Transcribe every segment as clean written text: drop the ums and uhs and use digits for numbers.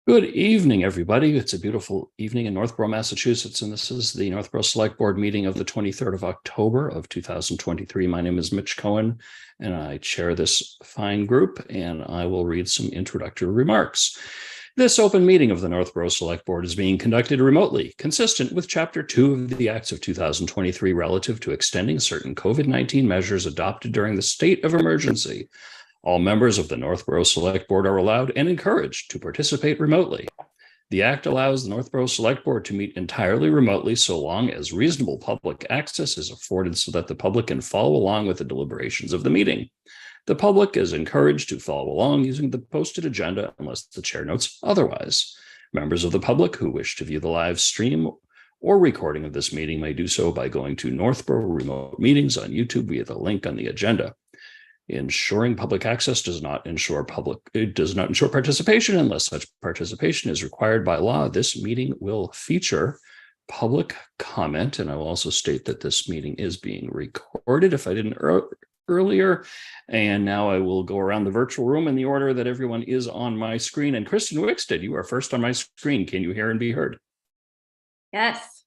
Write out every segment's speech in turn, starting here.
Good evening, everybody. It's a beautiful evening in Northborough, Massachusetts, and this is the Northborough Select Board meeting of the 23rd of October of 2023. My name is Mitch Cohen, and I chair this fine group, and I will read some introductory remarks. This open meeting of the Northborough Select Board is being conducted remotely, consistent with Chapter 2 of the Acts of 2023 relative to extending certain COVID-19 measures adopted during the state of emergency. All members of the Northborough Select Board are allowed and encouraged to participate remotely. The Act allows the Northborough Select Board to meet entirely remotely so long as reasonable public access is afforded so that the public can follow along with the deliberations of the meeting. The public is encouraged to follow along using the posted agenda unless the chair notes otherwise. Members of the public who wish to view the live stream or recording of this meeting may do so by going to Northborough Remote Meetings on YouTube via the link on the agenda. Ensuring public access does not ensure participation unless such participation is required by law. This meeting will feature public comment, and I will also state that this meeting is being recorded if I didn't earlier. And now I will go around the virtual room in the order that everyone is on my screen. And Kristen Wickstead, you are first on my screen. Can you hear and be heard? Yes.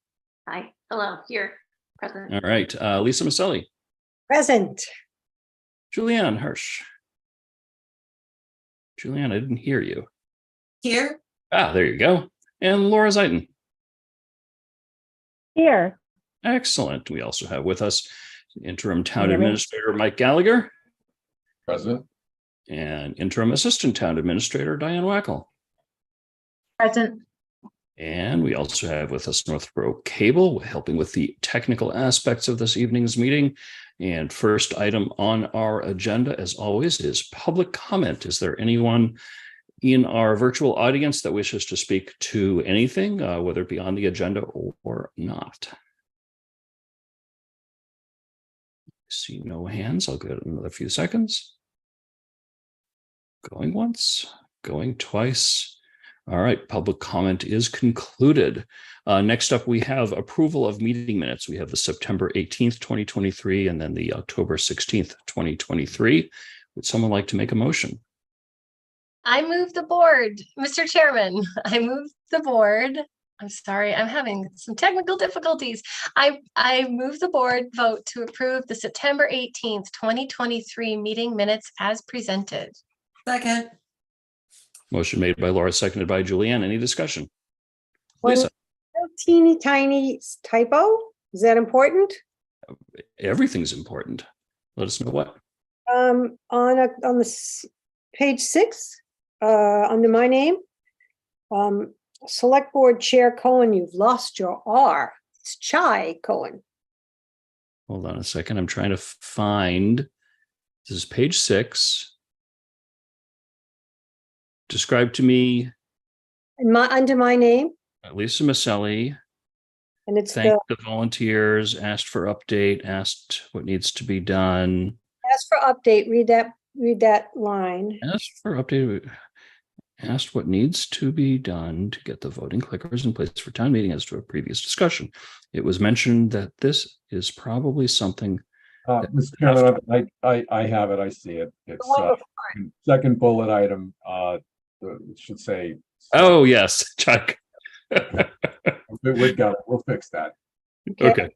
Hi. Hello. Here. Present. All right. Lisa Maselli. Present. Julianne Hirsch. Julianne, I didn't hear you. Here. There you go. And Laura Zeiton. Here. Excellent. We also have with us Interim Town Administrator Mike Gallagher. Present. And Interim Assistant Town Administrator Diane Wackel. Present. And we also have with us Northborough Cable, helping with the technical aspects of this evening's meeting. And first item on our agenda, as always, is public comment. Is there anyone in our virtual audience that wishes to speak to anything, whether it be on the agenda or not? I see no hands. I'll give it another few seconds. Going once, going twice. All right, public comment is concluded. Next up, we have approval of meeting minutes. We have the September 18th, 2023, and then the October 16th, 2023. Would someone like to make a motion? I move the board, Mr. Chairman. I move the board. I'm sorry, I'm having some technical difficulties. I move the board vote to approve the September 18th, 2023 meeting minutes as presented. Second. Motion made by Laura, seconded by Julianne. Any discussion? One Lisa. teeny tiny typo. Is that important? Everything's important. Let us know what. On page 6, under my name, Select Board Chair Cohen, you've lost your R. It's Chai Cohen. Hold on a second. I'm trying to find. This is page 6. Describe to me. Under my name. Lisa Maselli. And it's Thank the volunteers, asked for update, asked what needs to be done. ask for update. Read that line. Asked for update. Asked what needs to be done to get the voting clickers in place for town meeting as to a previous discussion. It was mentioned that this is probably something. Mr. Chairman, I have it. I see it. It's second bullet item. It should say. Oh yes, Chuck. We got it. We'll fix that. Okay.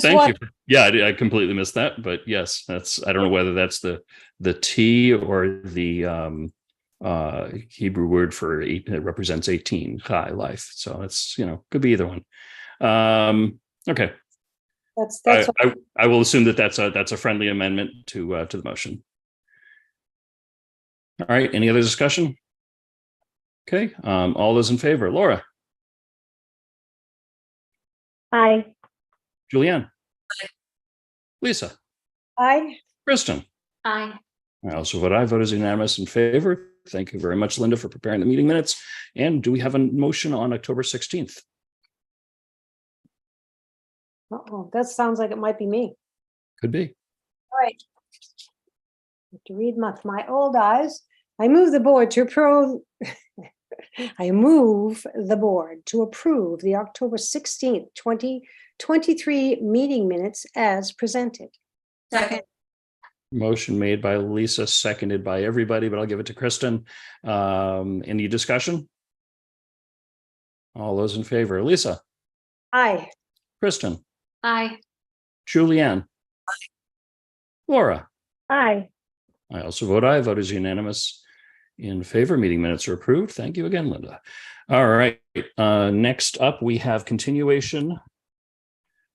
Thank you. Yeah, I completely missed that, but yes, that's. I don't know whether that's the T or the Hebrew word for 8 that represents 18, high life. So it's could be either one. Okay. That's I will assume that that's a friendly amendment to the motion. All right. Any other discussion? Okay. All those in favor. Laura. Aye. Julianne. Aye. Lisa. Aye. Kristen. Aye. I also vote aye. Vote is unanimous in favor. Thank you very much, Linda, for preparing the meeting minutes. And do we have a motion on October 16th? Uh-oh, that sounds like it might be me. Could be. All right. I have to read my old eyes. I move the board to approve. I move the board to approve the October 16th, 2023 meeting minutes as presented. Second. Motion made by Lisa, seconded by everybody, but I'll give it to Kristen. Any discussion? All those in favor, Lisa, Aye. Kristen, Aye. Julianne, Laura. Aye. I also vote aye. Vote is unanimous in favor. Meeting minutes are approved. Thank you again, Linda. All right. Next up, we have continuation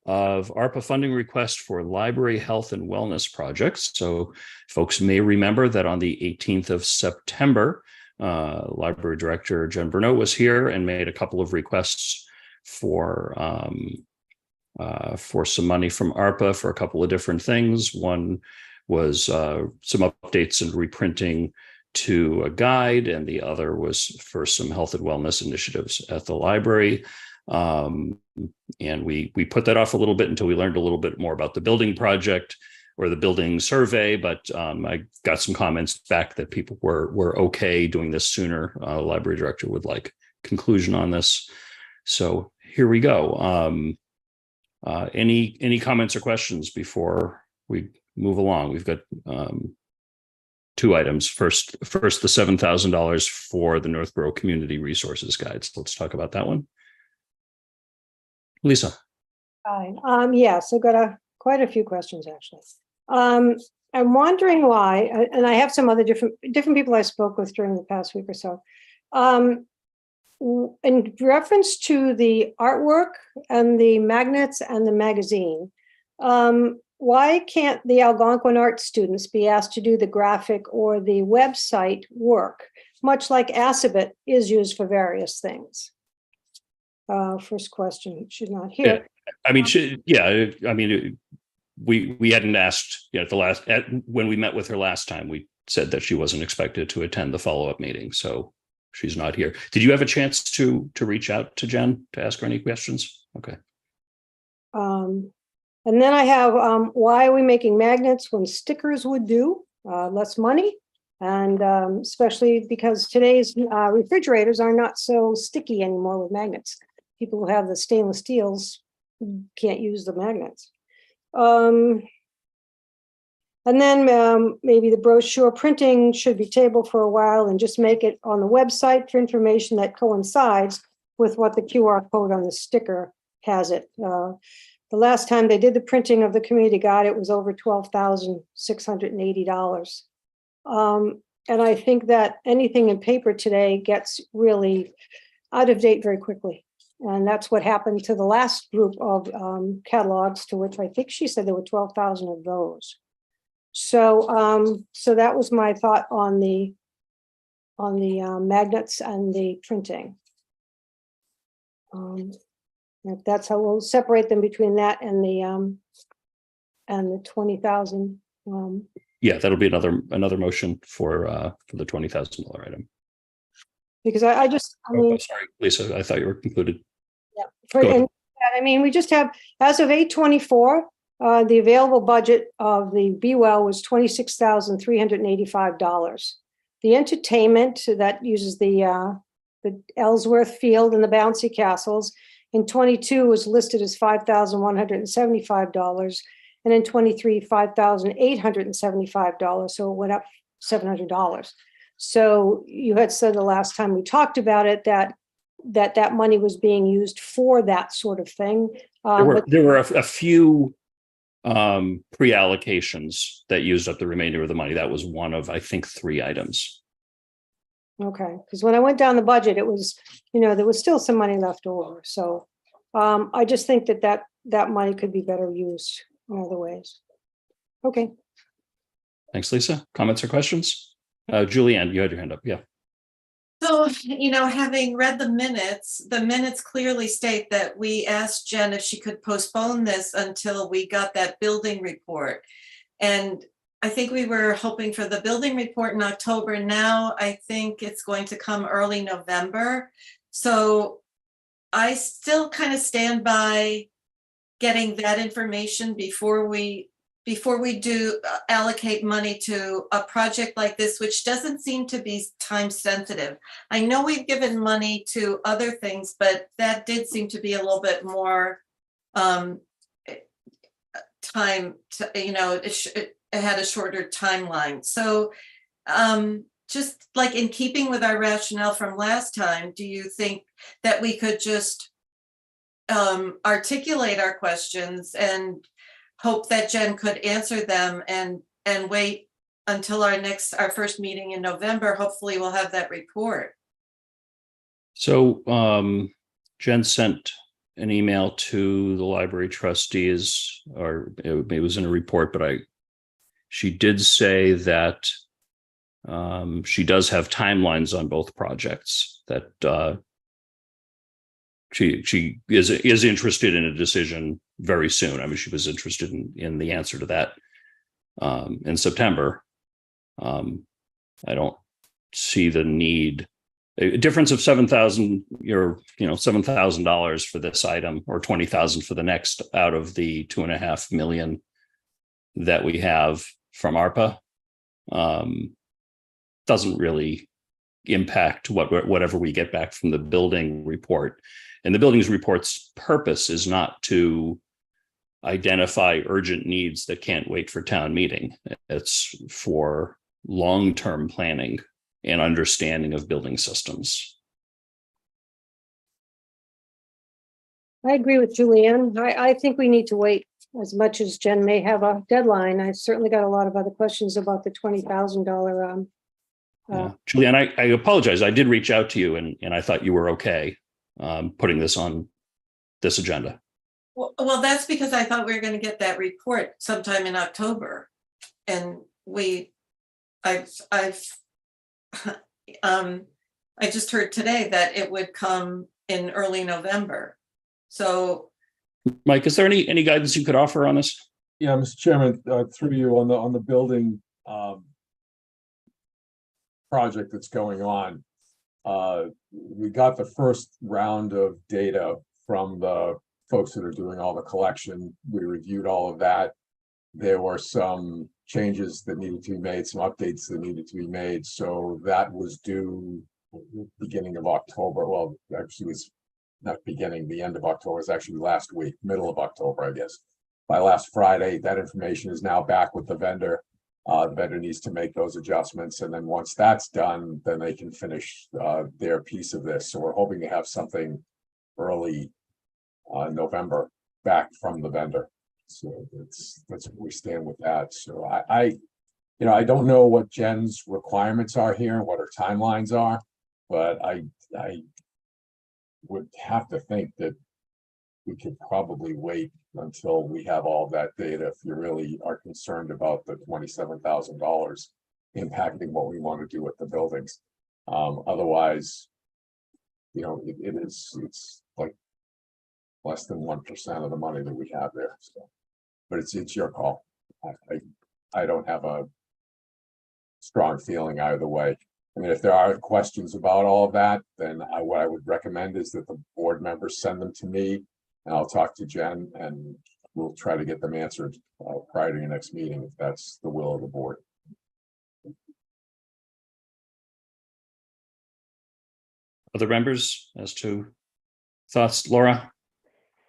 of ARPA funding request for library health and wellness projects. So folks may remember that on the 18th of September, Library Director Jen Burnett was here and made a couple of requests for some money from ARPA for a couple of different things. One was some updates and reprinting to a guide, and the other was for some health and wellness initiatives at the library. And we put that off a little bit until we learned a little bit more about the building project or the building survey, but I got some comments back that people were okay doing this sooner. Library director would like conclusion on this. So here we go. Any comments or questions before we move along? We've got two items. First, the $7,000 for the Northborough Community Resources Guides. Let's talk about that one. Lisa. Fine. Yes, I've got quite a few questions, actually. I'm wondering why, and I have some other different people I spoke with during the past week or so. In reference to the artwork and the magnets and the magazine, why can't the Algonquin art students be asked to do the graphic or the website work, much like Assabet is used for various things? First question, she's not here. We hadn't asked when we met with her last time. We said that she wasn't expected to attend the follow-up meeting, so she's not here. Did you have a chance to reach out to Jen to ask her any questions? Okay. And then I have why are we making magnets when stickers would do less money? And especially because today's refrigerators are not so sticky anymore with magnets. People who have the stainless steels can't use the magnets. And then maybe the brochure printing should be tabled for a while and just make it on the website for information that coincides with what the QR code on the sticker has it. The last time they did the printing of the community guide, it was over $12,680. And I think that anything in paper today gets really out of date very quickly. And that's what happened to the last group of catalogs, to which I think she said there were 12,000 of those. So so that was my thought on the magnets and the printing. If that's how we'll separate them between that and the 20,000. Yeah, that'll be another motion for the $20,000 item. Because I mean, sorry, Lisa, I thought you were concluded. Yeah, we just have, as of 8/24, the available budget of the BWell was $26,385. The entertainment that uses the Ellsworth Field and the bouncy castles in 22 was listed as $5,175, and in 23, $5,875. So it went up $700. So you had said the last time we talked about it that money was being used for that sort of thing. There were a few pre-allocations that used up the remainder of the money. That was one of, I think, 3 items. Okay, because when I went down the budget, it was, there was still some money left over. So I just think that money could be better used in other ways. Okay. Thanks, Lisa. Comments or questions? Julianne, you had your hand up. Yeah. So, having read the minutes clearly state that we asked Jen if she could postpone this until we got that building report. And I think we were hoping for the building report in October. Now I think it's going to come early November. So I still kind of stand by getting that information before we do allocate money to a project like this, which doesn't seem to be time sensitive. I know we've given money to other things, but that did seem to be a little bit more time to, it had a shorter timeline. So just like in keeping with our rationale from last time, do you think that we could just articulate our questions and hope that Jen could answer them and wait until our first meeting in November? Hopefully we'll have that report. So Jen sent an email to the library trustees, or it was in a report, but she did say that she does have timelines on both projects, that she is interested in a decision very soon. I mean, she was interested in the answer to that in September. I don't see the need. A difference of $7,000, $7,000 for this item, or $20,000 for the next, out of the $2.5 million that we have from ARPA, doesn't really impact whatever we get back from the building report. And the buildings report's purpose is not to identify urgent needs that can't wait for town meeting. It's for long-term planning and understanding of building systems. I agree with Julianne. I think we need to wait. As much as Jen may have a deadline, I've certainly got a lot of other questions about the $20,000. Yeah. Julianne, I apologize. I did reach out to you, and I thought you were okay putting this on this agenda. Well, that's because I thought we were going to get that report sometime in October, and I just heard today that it would come in early November. So, Mike, is there any guidance you could offer on this? Yeah, Mr. Chairman, through you on the building project that's going on. We got the first round of data from the folks that are doing all the collection. We reviewed all of that. There were some changes that needed to be made, some updates that needed to be made. So that was due beginning of October. Well, actually it was not beginning, the end of October. It was actually last week, middle of October, I guess. By last Friday, that information is now back with the vendor. The vendor needs to make those adjustments. And then once that's done, then they can finish their piece of this. So we're hoping to have something early November back from the vendor. So that's where we stand with that. So I don't know what Jen's requirements are here and what her timelines are, but I would have to think that we could probably wait until we have all that data if you really are concerned about the $27,000 impacting what we want to do with the buildings. Otherwise, it's like less than 1% of the money that we have there. So, but it's your call. I don't have a strong feeling either way. I mean, if there are questions about all of that, then what I would recommend is that the board members send them to me, and I'll talk to Jen, and we'll try to get them answered prior to your next meeting, if that's the will of the board. Other members as to thoughts, Laura?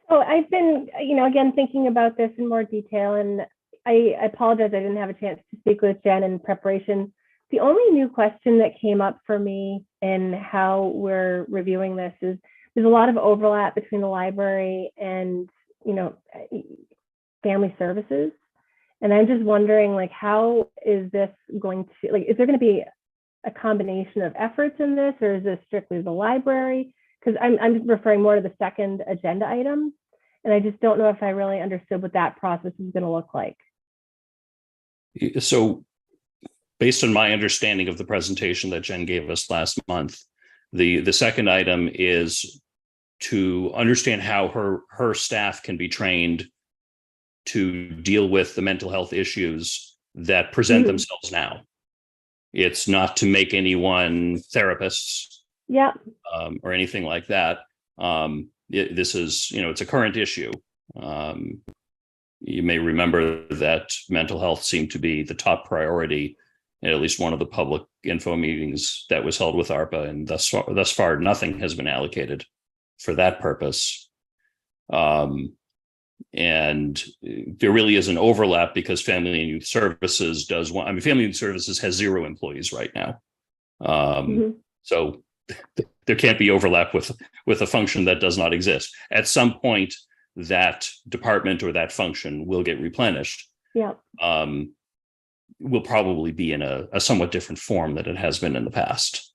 So I've been, again, thinking about this in more detail, and I apologize I didn't have a chance to speak with Jen in preparation. The only new question that came up for me in how we're reviewing this is there's a lot of overlap between the library and, family services. And I'm just wondering, how is this going to, is there going to be a combination of efforts in this, or is this strictly the library? Because I'm referring more to the second agenda item. And I just don't know if I really understood what that process is going to look like. So based on my understanding of the presentation that Jen gave us last month, the second item is to understand how her staff can be trained to deal with the mental health issues that present themselves now. It's not to make anyone therapists, or anything like that. This is, it's a current issue. You may remember that mental health seemed to be the top priority at least one of the public info meetings that was held with ARPA, and thus far nothing has been allocated for that purpose. And there really is an overlap because Family and Youth Services Family and Youth Services has 0 employees right now. So there can't be overlap with a function that does not exist. At some point, that department or that function will get replenished. Yeah. Will probably be in a somewhat different form than it has been in the past.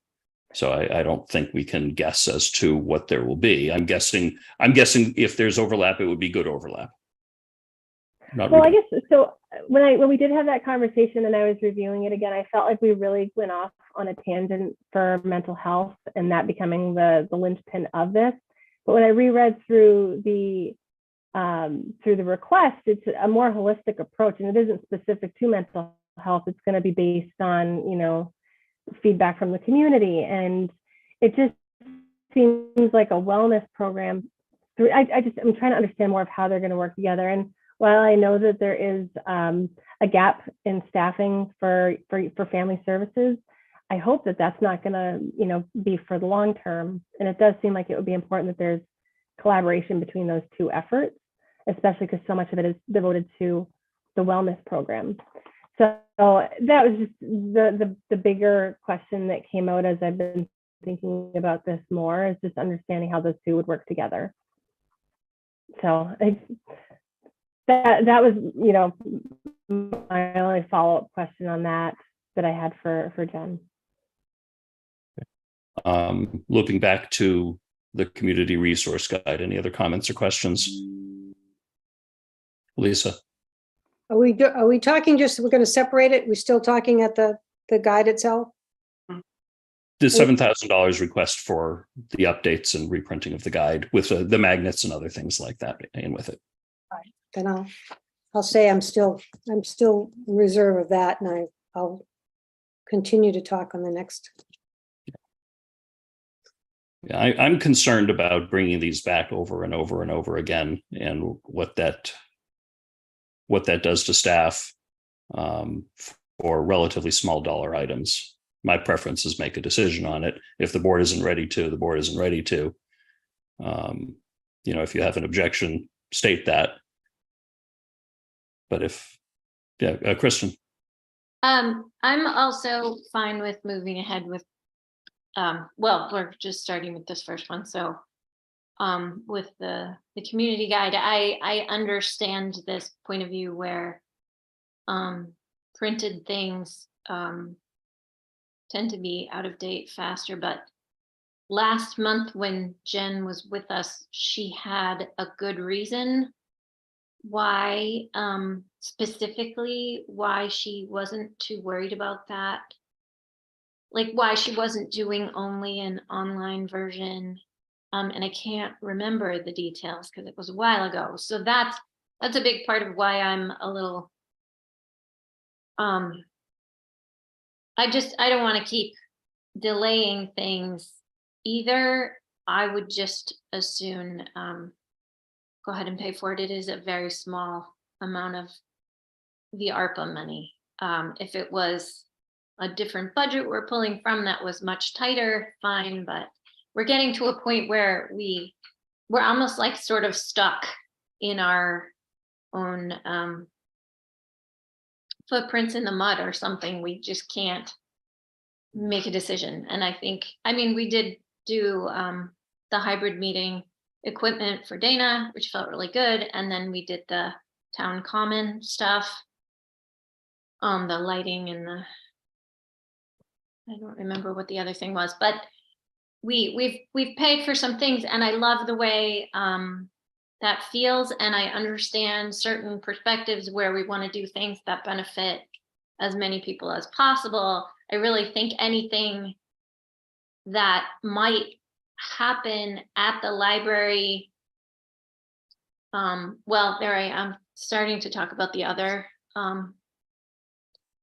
So I don't think we can guess as to what there will be. I'm guessing if there's overlap, it would be good overlap. Well, I guess so. When we did have that conversation and I was reviewing it again, I felt like we really went off on a tangent for mental health and that becoming the linchpin of this. But when I reread through the request, it's a more holistic approach, and it isn't specific to mental health. It's going to be based on, you know, feedback from the community, and it just seems like a wellness program. I'm trying to understand more of how they're going to work together. And while I know that there is a gap in staffing for family services, I hope that that's not going to, you know, be for the long term. And it does seem like it would be important that there's collaboration between those two efforts, especially because so much of it is devoted to the wellness program. So that was just the bigger question that came out as I've been thinking about this more, is just understanding how those two would work together. So that was, you know, my only follow-up question on that I had for Jen. Looping back to the community resource guide, any other comments or questions? Lisa? Are we talking just, we're going to separate it? We're still talking at the guide itself? The $7,000 request for the updates and reprinting of the guide with the magnets and other things like that in with it. All right, then I'll say I'm still in reserve of that, and I'll continue to talk on the next. Yeah, I'm concerned about bringing these back over and over and over again, and what that does to staff for relatively small dollar items. My preference is make a decision on it. If the board isn't ready to, the board isn't ready to. You know, if you have an objection, state that. But Kristen. I'm also fine with moving ahead with, well, we're just starting with this first one. So with the community guide, I understand this point of view where printed things tend to be out of date faster. But last month when Jen was with us, she had a good reason why, specifically why she wasn't too worried about that. Like why she wasn't doing only an online version. And I can't remember the details because it was a while ago. So that's a big part of why I'm a little, I don't want to keep delaying things either. I would just as soon go ahead and pay for it. It is a very small amount of the ARPA money. If it was a different budget we're pulling from that was much tighter, fine, but we're getting to a point where we're almost like sort of stuck in our own footprints in the mud or something. We just can't make a decision. And I think, I mean, we did do the hybrid meeting equipment for Dana, which felt really good. And then we did the town common stuff, the lighting and I don't remember what the other thing was, but we've paid for some things, and I love the way that feels, and I understand certain perspectives where we want to do things that benefit as many people as possible. I really think anything that might happen at the library, well, there I am starting to talk about the other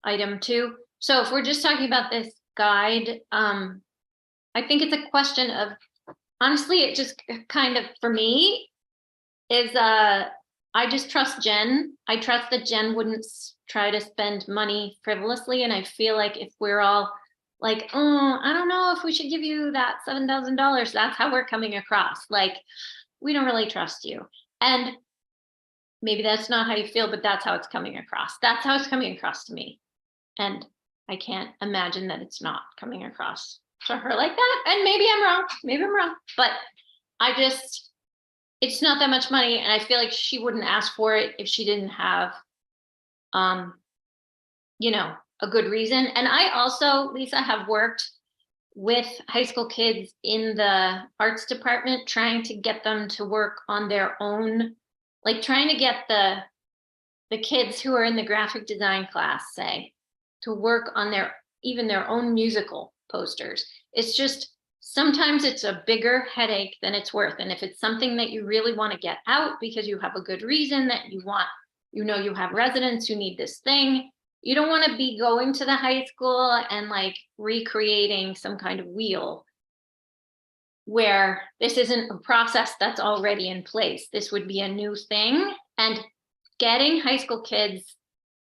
item too. So if we're just talking about this guide, I think it's a question of, honestly, it just kind of, for me, is I just trust Jen. I trust that Jen wouldn't try to spend money frivolously. And I feel like if we're all like, oh, I don't know if we should give you that $7,000, that's how we're coming across. Like, we don't really trust you. And maybe that's not how you feel, but that's how it's coming across. That's how it's coming across to me. And I can't imagine that it's not coming across to her like that. And maybe I'm wrong, but it's not that much money. And I feel like she wouldn't ask for it if she didn't have, a good reason. And I also, Lisa, have worked with high school kids in the arts department, trying to get them to work on their own, like trying to get the kids who are in the graphic design class, say, to work on their own musical posters. It's just, sometimes it's a bigger headache than it's worth. And if it's something that you really want to get out because you have a good reason that you want, you have residents who need this thing, you don't want to be going to the high school and like recreating some kind of wheel where this isn't a process that's already in place. This would be a new thing. And getting high school kids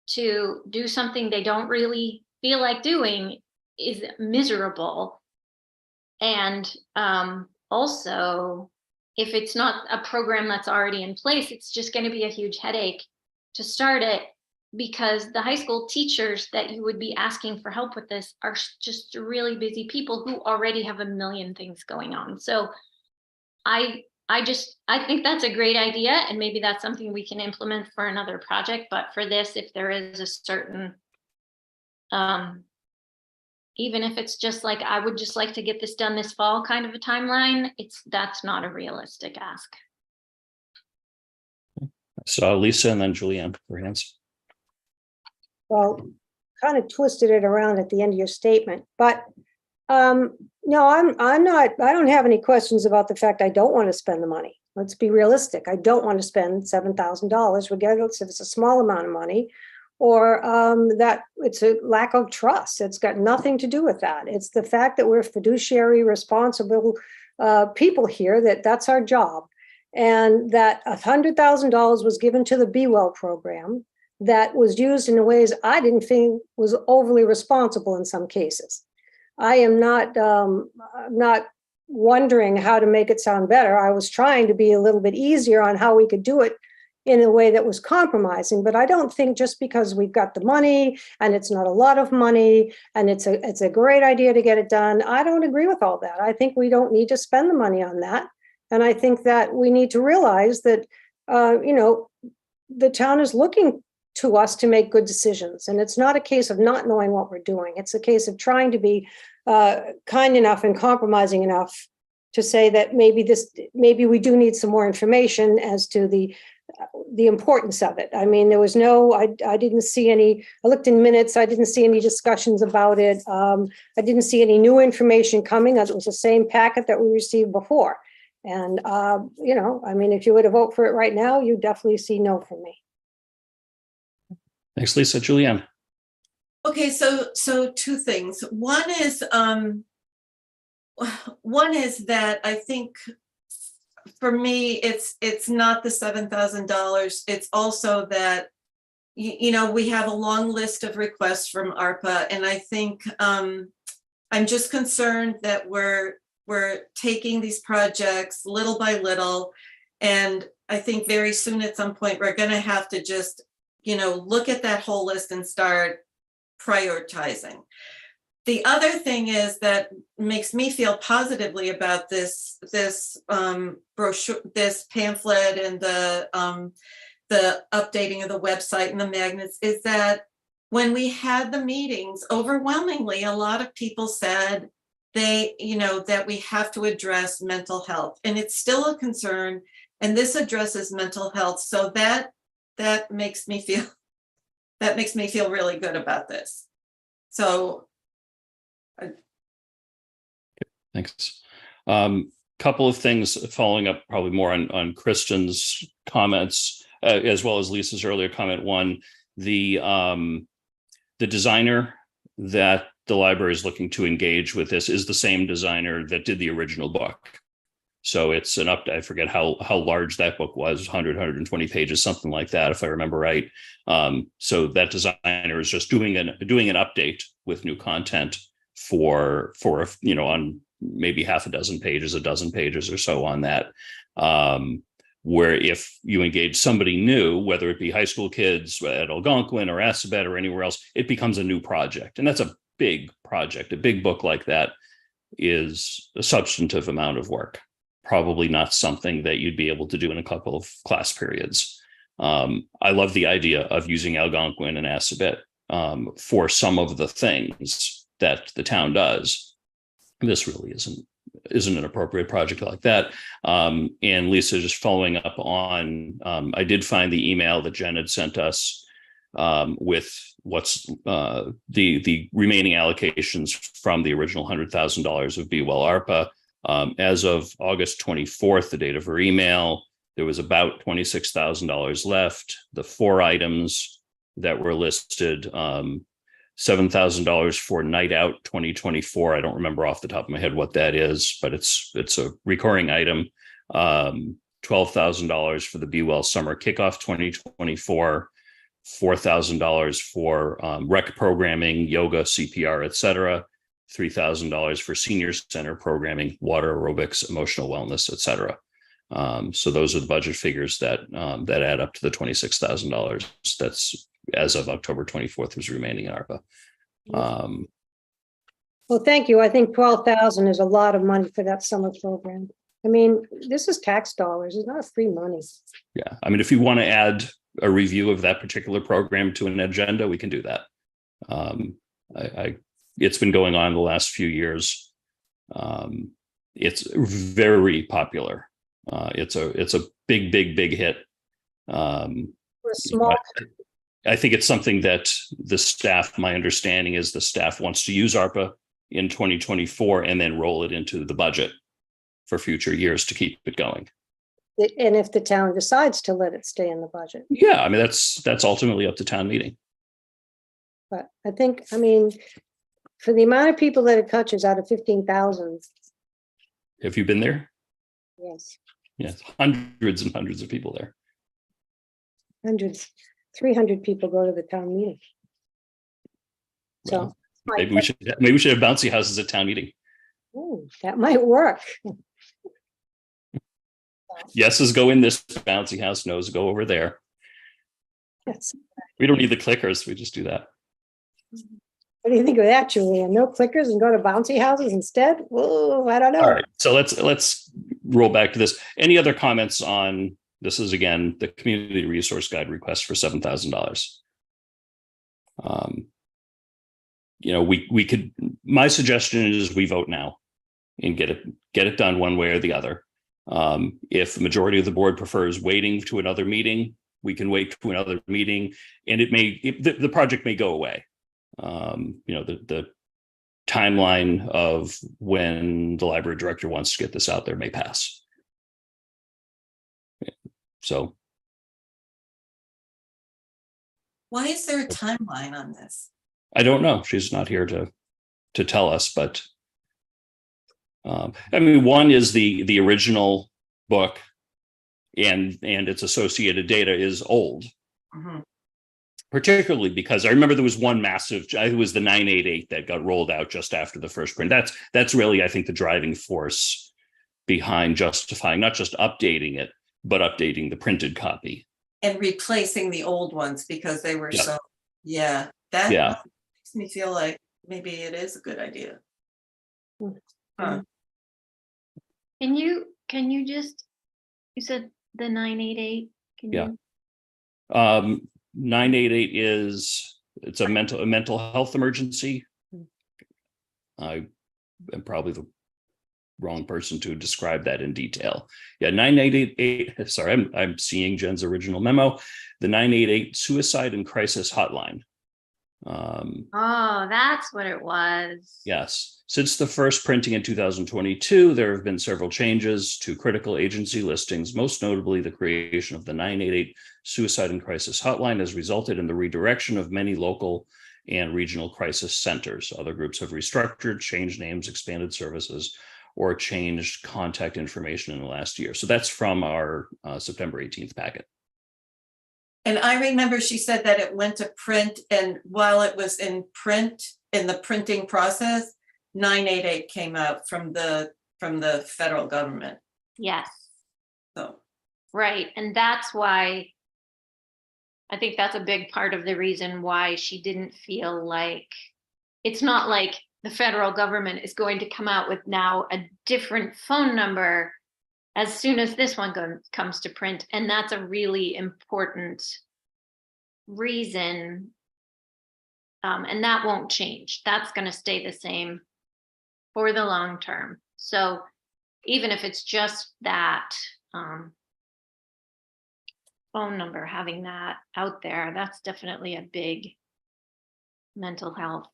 to do something they don't really feel like doing is miserable. And also, if it's not a program that's already in place, it's just going to be a huge headache to start it, because the high school teachers that you would be asking for help with this are just really busy people who already have a million things going on. So I think that's a great idea, and maybe that's something we can implement for another project. But for this, if there is a certain, even if it's just like, I would just like to get this done this fall kind of a timeline, that's not a realistic ask. So Lisa and then Julianne for hands. Well, kind of twisted it around at the end of your statement, but no, I'm not, I don't have any questions about the fact I don't want to spend the money. Let's be realistic. I don't want to spend $7,000, regardless if it's a small amount of money or that it's a lack of trust. It's got nothing to do with that. It's the fact that we're fiduciary responsible people here, that's our job. And that $100,000 was given to the Be Well program that was used in ways I didn't think was overly responsible in some cases. I am not wondering how to make it sound better. I was trying to be a little bit easier on how we could do it in a way that was compromising. But I don't think just because we've got the money and it's not a lot of money and it's a great idea to get it done, I don't agree with all that. I think we don't need to spend the money on that. And I think that we need to realize that, the town is looking to us to make good decisions. And it's not a case of not knowing what we're doing. It's a case of trying to be kind enough and compromising enough to say that maybe we do need some more information as to the importance of it. I mean, there was I didn't see any, I looked in minutes, I didn't see any discussions about it. I didn't see any new information coming. It was the same packet that we received before. And, if you were to vote for it right now, you definitely see no from me. Thanks, Lisa. Julianne. Okay, so two things. One is that I think for me, it's not the $7,000. It's also that, we have a long list of requests from ARPA, and I think I'm just concerned that we're taking these projects little by little, and I think very soon at some point we're going to have to just look at that whole list and start prioritizing. The other thing is that makes me feel positively about this brochure, this pamphlet, and the updating of the website and the magnets, is that when we had the meetings, overwhelmingly, a lot of people said that we have to address mental health, and it's still a concern. And this addresses mental health, so that makes me feel really good about this. So Thanks. Couple of things following up, probably more on Kristen's comments, as well as Lisa's earlier comment. One, the designer that the library is looking to engage with this is the same designer that did the original book. So it's an update. I forget how large that book was, 120 pages, something like that, if I remember right. So that designer is just doing an update with new content for on maybe half a dozen pages, a dozen pages or so on that. where if you engage somebody new, whether it be high school kids at Algonquin or Assabet or anywhere else, it becomes a new project. And that's a big project. A big book like that is a substantive amount of work, probably not something that you'd be able to do in a couple of class periods. I love the idea of using Algonquin and Assabet for some of the things that the town does. This really isn't an appropriate project like that. And Lisa, just following up on, I did find the email that Jen had sent us with what's the remaining allocations from the original $100,000 of Be Well ARPA. As of August 24th, the date of her email, there was about $26,000 left. The 4 items that were listed, $7,000 for Night Out 2024. I don't remember off the top of my head what that is, but it's a recurring item. $12,000 for the Be Well Summer Kickoff 2024. $4,000 for rec programming, yoga, CPR, etc. $3,000 for senior center programming, water aerobics, emotional wellness, etc. So those are the budget figures that add up to the $26,000. That's as of October 24th was remaining in ARPA. Well, thank you. I think 12,000 is a lot of money for that summer program. I mean, this is tax dollars. It's not free money. Yeah, I mean, if you want to add a review of that particular program to an agenda, we can do that. It's been going on the last few years. It's very popular. It's a big hit. For a small. I think it's something that the staff, my understanding is the staff wants to use ARPA in 2024 and then roll it into the budget for future years to keep it going. And if the town decides to let it stay in the budget. Yeah, I mean, that's ultimately up to town meeting. But I think, I mean, for the amount of people that it touches out of 15,000. Have you been there? Yes. Yes, hundreds and hundreds of people there. Hundreds. 300 people go to the town meeting. So Well, maybe we should have bouncy houses at town meeting. ooh, that might work. Yeses go in this bouncy house, noes go over there. Yes. We don't need the clickers. We just do that. What do you think of that, Julia? No clickers and go to bouncy houses instead? Whoa, I don't know. All right, so let's roll back to this. Any other comments on this? Is again the community resource guide request for $7,000. You know, we could. My suggestion is we vote now and get it done one way or the other. If the majority of the board prefers waiting to another meeting, we can wait to another meeting, and the project may go away. You know, the timeline of when the library director wants to get this out there may pass. So Why is there a timeline on this? I don't know. She's not here to tell us, but I mean, one is the original book and its associated data is old. Mhm. Particularly because I remember there was one massive, it was the 988 that got rolled out just after the first print. That's really, I think, the driving force behind justifying not just updating it, but updating the printed copy. And replacing the old ones because they were Yeah. that Yeah. makes me feel like maybe it is a good idea. Huh. Can you just, you said the 988? Can Yeah. you? 988 it's a mental health emergency. I am probably the wrong person to describe that in detail. Yeah, 988. Sorry, I'm seeing Jen's original memo. The 988 Suicide and Crisis Hotline. Oh, that's what it was. Yes. Since the first printing in 2022, there have been several changes to critical agency listings. Most notably, the creation of the 988 Suicide and Crisis Hotline has resulted in the redirection of many local and regional crisis centers. Other groups have restructured, changed names, expanded services, or changed contact information in the last year. So that's from our September 18th packet. And I remember she said that it went to print, and while it was in print, in the printing process, 988 came out from the federal government. Yes. So Right. And that's why I think that's a big part of the reason why she didn't feel like, it's not like the federal government is going to come out with now a different phone number as soon as this one comes to print. And that's a really important reason. And that won't change. That's going to stay the same for the long term. So even if it's just that phone number, having that out there, that's definitely a big mental health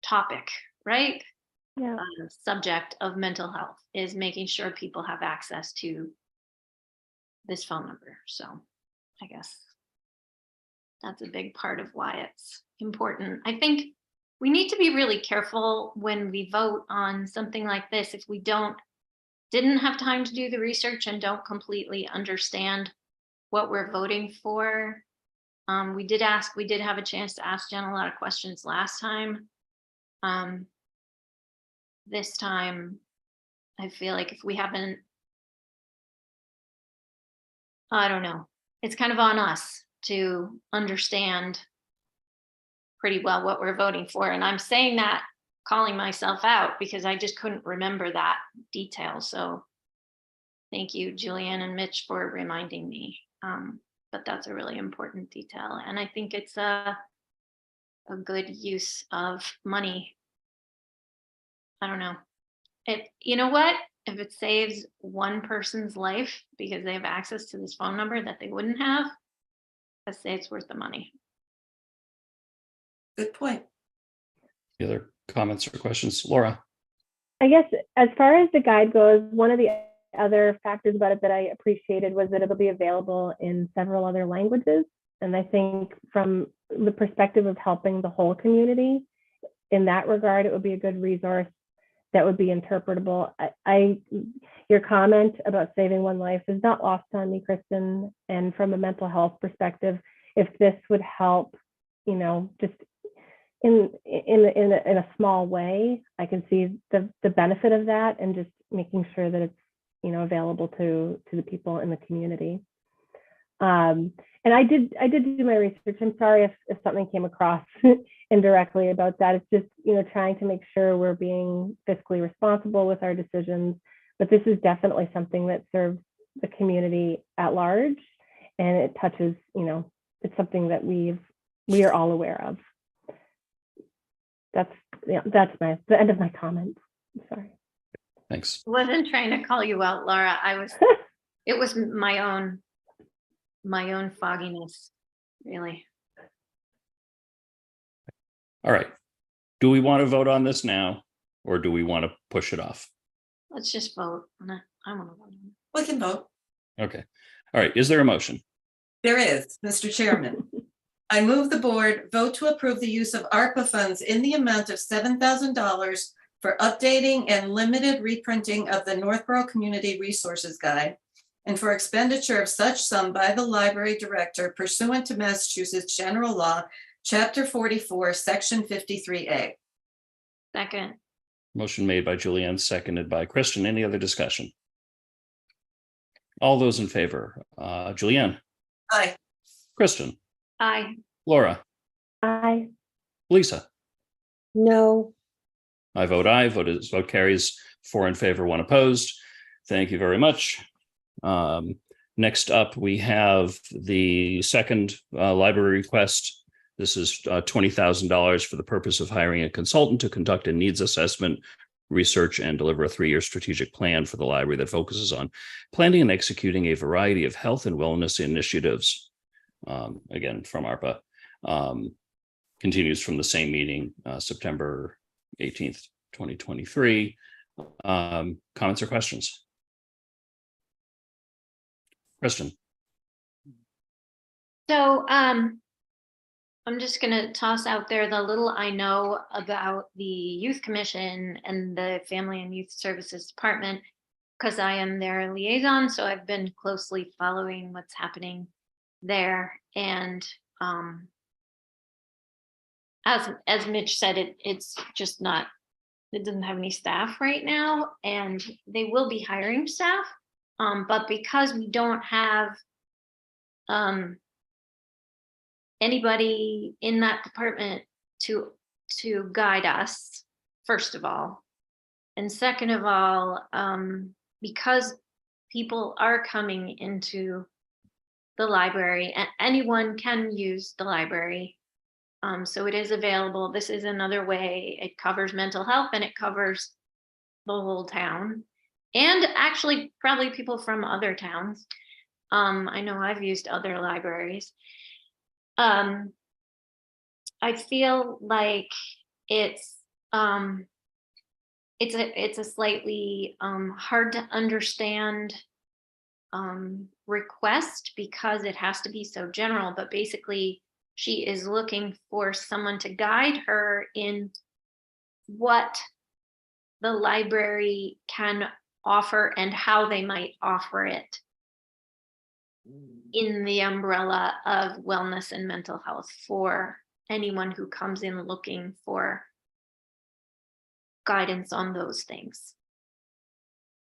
topic, right? Yeah. Subject of mental health is making sure people have access to this phone number. So I guess that's a big part of why it's important. I think we need to be really careful when we vote on something like this. If we didn't have time to do the research and don't completely understand what we're voting for. We did have a chance to ask Jen a lot of questions last time. This time, I feel like if we haven't, I don't know, it's kind of on us to understand pretty well what we're voting for. And I'm saying that, calling myself out, because I just couldn't remember that detail. So thank you, Julianne and Mitch, for reminding me. But that's a really important detail. And I think it's a good use of money. I don't know. You know what? If it saves one person's life because they have access to this phone number that they wouldn't have, I'd say it's worth the money. Good point. Any other comments or questions? Laura? I guess as far as the guide goes, one of the other factors about it that I appreciated was that it'll be available in several other languages. And I think from the perspective of helping the whole community, in that regard, it would be a good resource that would be interpretable. Your comment about saving one life is not lost on me, Kristen. And from a mental health perspective, if this would help, just in a small way, I can see the benefit of that, and just making sure that it's available to the people in the community. And I did do my research. I'm sorry if something came across indirectly about that. It's just, trying to make sure we're being fiscally responsible with our decisions. But this is definitely something that serves the community at large, and it touches, it's something that we are all aware of. That's the end of my comments. I'm sorry. Thanks. I wasn't trying to call you out, Laura. It was my own fogginess, really. All right. Do we want to vote on this now, or do we want to push it off? Let's just vote on it. I want to vote on it. We can vote. Okay. All right. Is there a motion? There is, Mr. Chairman. I move the board vote to approve the use of ARPA funds in the amount of $7,000 for updating and limited reprinting of the Northborough Community Resources Guide, and for expenditure of such sum by the library director pursuant to Massachusetts General Law, Chapter 44, Section 53A. Second. Motion made by Julianne, seconded by Kristen. Any other discussion? All those in favor? Julianne? Aye. Kristen? Aye. Laura? Aye. Lisa? No. I vote aye. Vote carries 4 in favor, 1 opposed. Thank you very much. Next up, we have the second library request. This is $20,000 for the purpose of hiring a consultant to conduct a needs assessment, research, and deliver a 3-year strategic plan for the library that focuses on planning and executing a variety of health and wellness initiatives. Again, from ARPA. Continues from the same meeting, September 18th, 2023. Comments or questions? Kristen? So I'm just going to toss out there the little I know about the Youth Commission and the Family and Youth Services Department, because I am their liaison. So I've been closely following what's happening there. And as Mitch said, it's just not, it doesn't have any staff right now, and they will be hiring staff. But because we don't have anybody in that department to guide us, first of all, and second of all, because people are coming into the library, and anyone can use the library. So it is available. This is another way. It covers mental health and it covers the whole town, and actually probably people from other towns. I know I've used other libraries. I feel like it's a slightly hard to understand request because it has to be so general, but basically she is looking for someone to guide her in what the library can offer and how they might offer it in the umbrella of wellness and mental health for anyone who comes in looking for guidance on those things.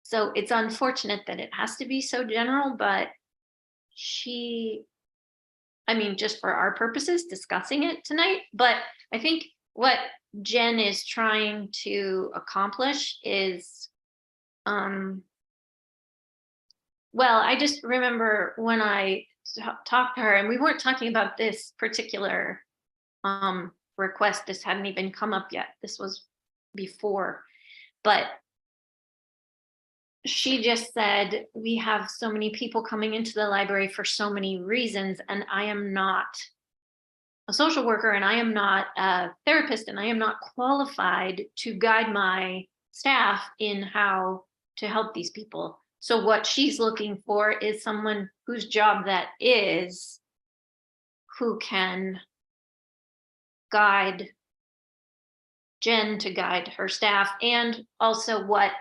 So it's unfortunate that it has to be so general, but I mean, just for our purposes, discussing it tonight, but I think what Jen is trying to accomplish is, well, I just remember when I talked to her, and we weren't talking about this particular request. This hadn't even come up yet. This was before, but she just said, we have so many people coming into the library for so many reasons, and I am not a social worker, and I am not a therapist, and I am not qualified to guide my staff in how to help these people. So what she's looking for is someone whose job that is, who can guide Jen to guide her staff, and also what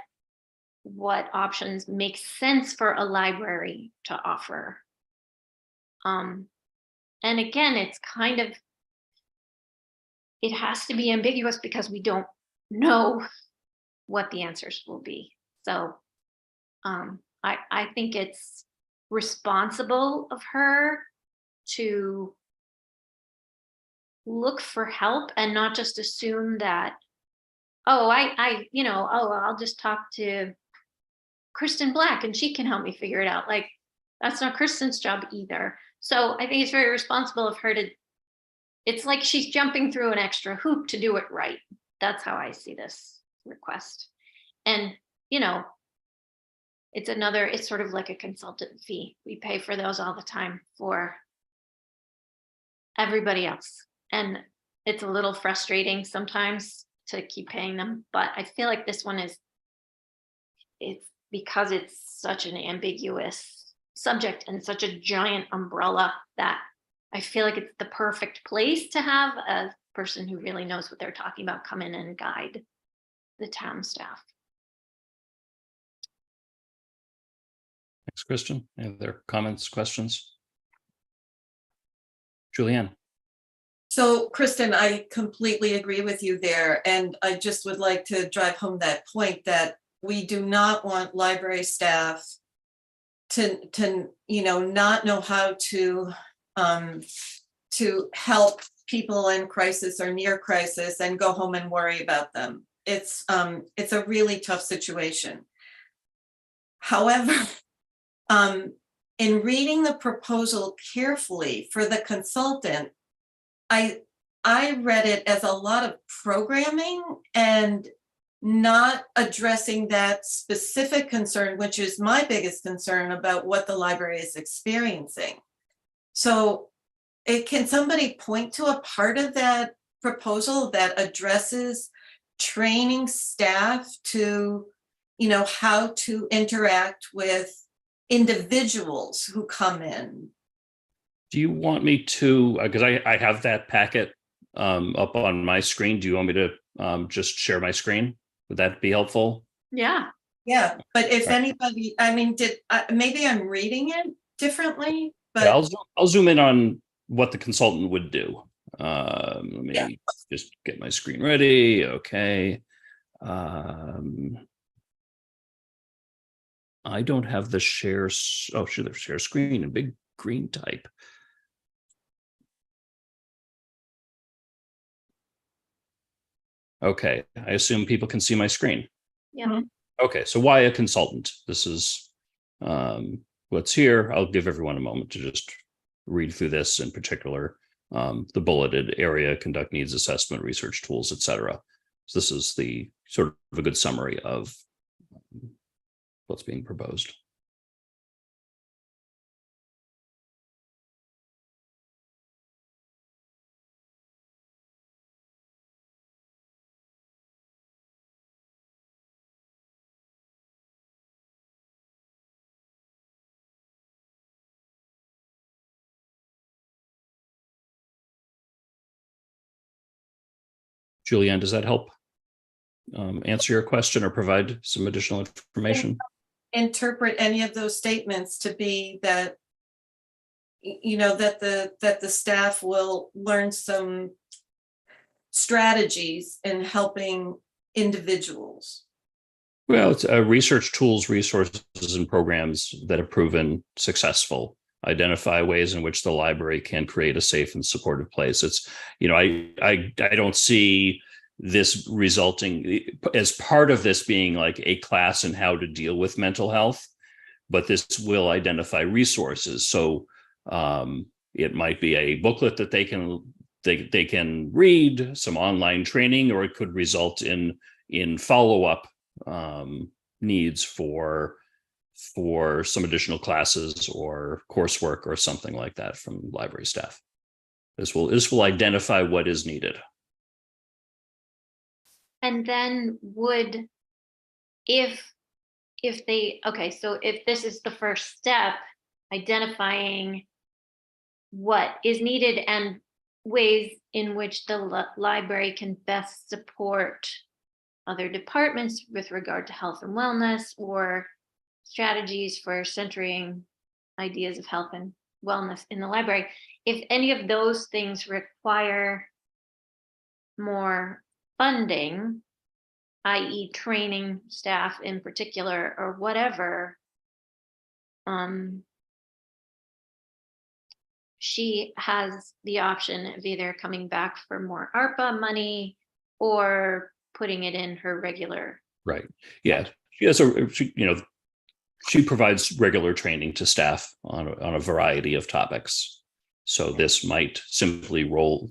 options make sense for a library to offer. And again, it's kind of, it has to be ambiguous because we don't know what the answers will be. So I think it's responsible of her to look for help and not just assume that, oh, I'll just talk to Kristen Black and she can help me figure it out. Like, that's not Kristen's job either. So I think it's very responsible of her to, it's like she's jumping through an extra hoop to do it right. That's how I see this request. And, it's sort of like a consultant fee. We pay for those all the time for everybody else. And it's a little frustrating sometimes to keep paying them, but I feel like this one it's because it's such an ambiguous subject and such a giant umbrella that I feel like it's the perfect place to have a person who really knows what they're talking about come in and guide the town staff. Thanks, Kristen. Any other comments, questions? Julianne. So Kristen, I completely agree with you there. And I just would like to drive home that point that we do not want library staff to not know how to help people in crisis or near crisis and go home and worry about them. It's a really tough situation. However, in reading the proposal carefully for the consultant, I read it as a lot of programming and not addressing that specific concern, which is my biggest concern about what the library is experiencing. So can somebody point to a part of that proposal that addresses training staff to, how to interact with individuals who come in? Do you want me to, because I have that packet up on my screen. Do you want me to just share my screen? Would that be helpful? Yeah. Yeah, but if anybody, maybe I'm reading it differently, but yeah, I'll zoom in on what the consultant would do. Let me just get my screen ready. Okay. I don't have the share. Oh, sure, the share screen in big green type. Okay, I assume people can see my screen. Yeah. Okay, so why a consultant? This is what's here. I'll give everyone a moment to just read through this, in particular, the bulleted area, conduct needs assessment, research tools, etc. So this is the sort of a good summary of what's being proposed. Julianne, does that help answer your question or provide some additional information? Interpret any of those statements to be that, you know, that the staff will learn some strategies in helping individuals. Well, it's research tools, resources, and programs that have proven successful. Identify ways in which the library can create a safe and supportive place. It's, you know, I don't see this resulting as part of this being like a class in how to deal with mental health, but this will identify resources. So it might be a booklet that they can read, some online training, or it could result in follow-up needs for some additional classes or coursework or something like that from library staff. This will identify what is needed. And then if they, okay, so if this is the first step, identifying what is needed and ways in which the library can best support other departments with regard to health and wellness, or strategies for centering ideas of health and wellness in the library. If any of those things require more funding, i.e. training staff in particular or whatever, she has the option of either coming back for more ARPA money or putting it in her regular. Right. Yeah. She has she provides regular training to staff on a variety of topics. So this might simply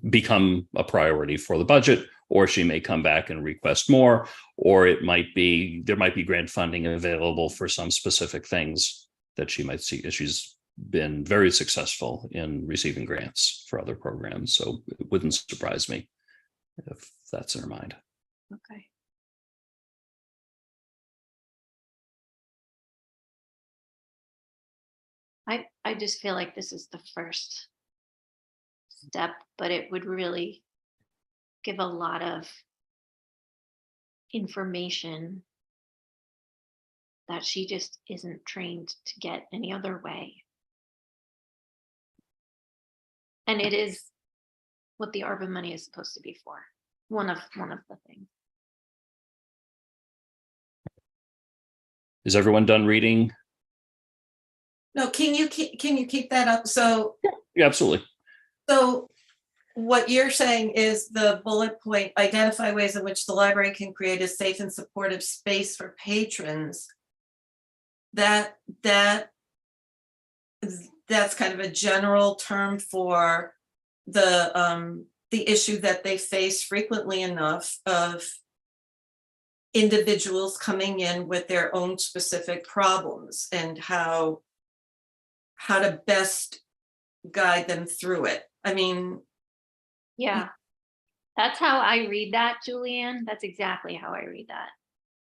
become a priority for the budget, or she may come back and request more, or there might be grant funding available for some specific things that she might see. She's been very successful in receiving grants for other programs. So it wouldn't surprise me if that's in her mind. Okay. I just feel like this is the first step, but it would really give a lot of information that she just isn't trained to get any other way. And it is what the ARPA money is supposed to be for. One of the things. Is everyone done reading? No, can you keep that up? So Yeah, absolutely. So what you're saying is the bullet point, identify ways in which the library can create a safe and supportive space for patrons. That's kind of a general term for the issue that they face frequently enough of individuals coming in with their own specific problems and how to best guide them through it. I mean, yeah, that's how I read that, Julianne. That's exactly how I read that.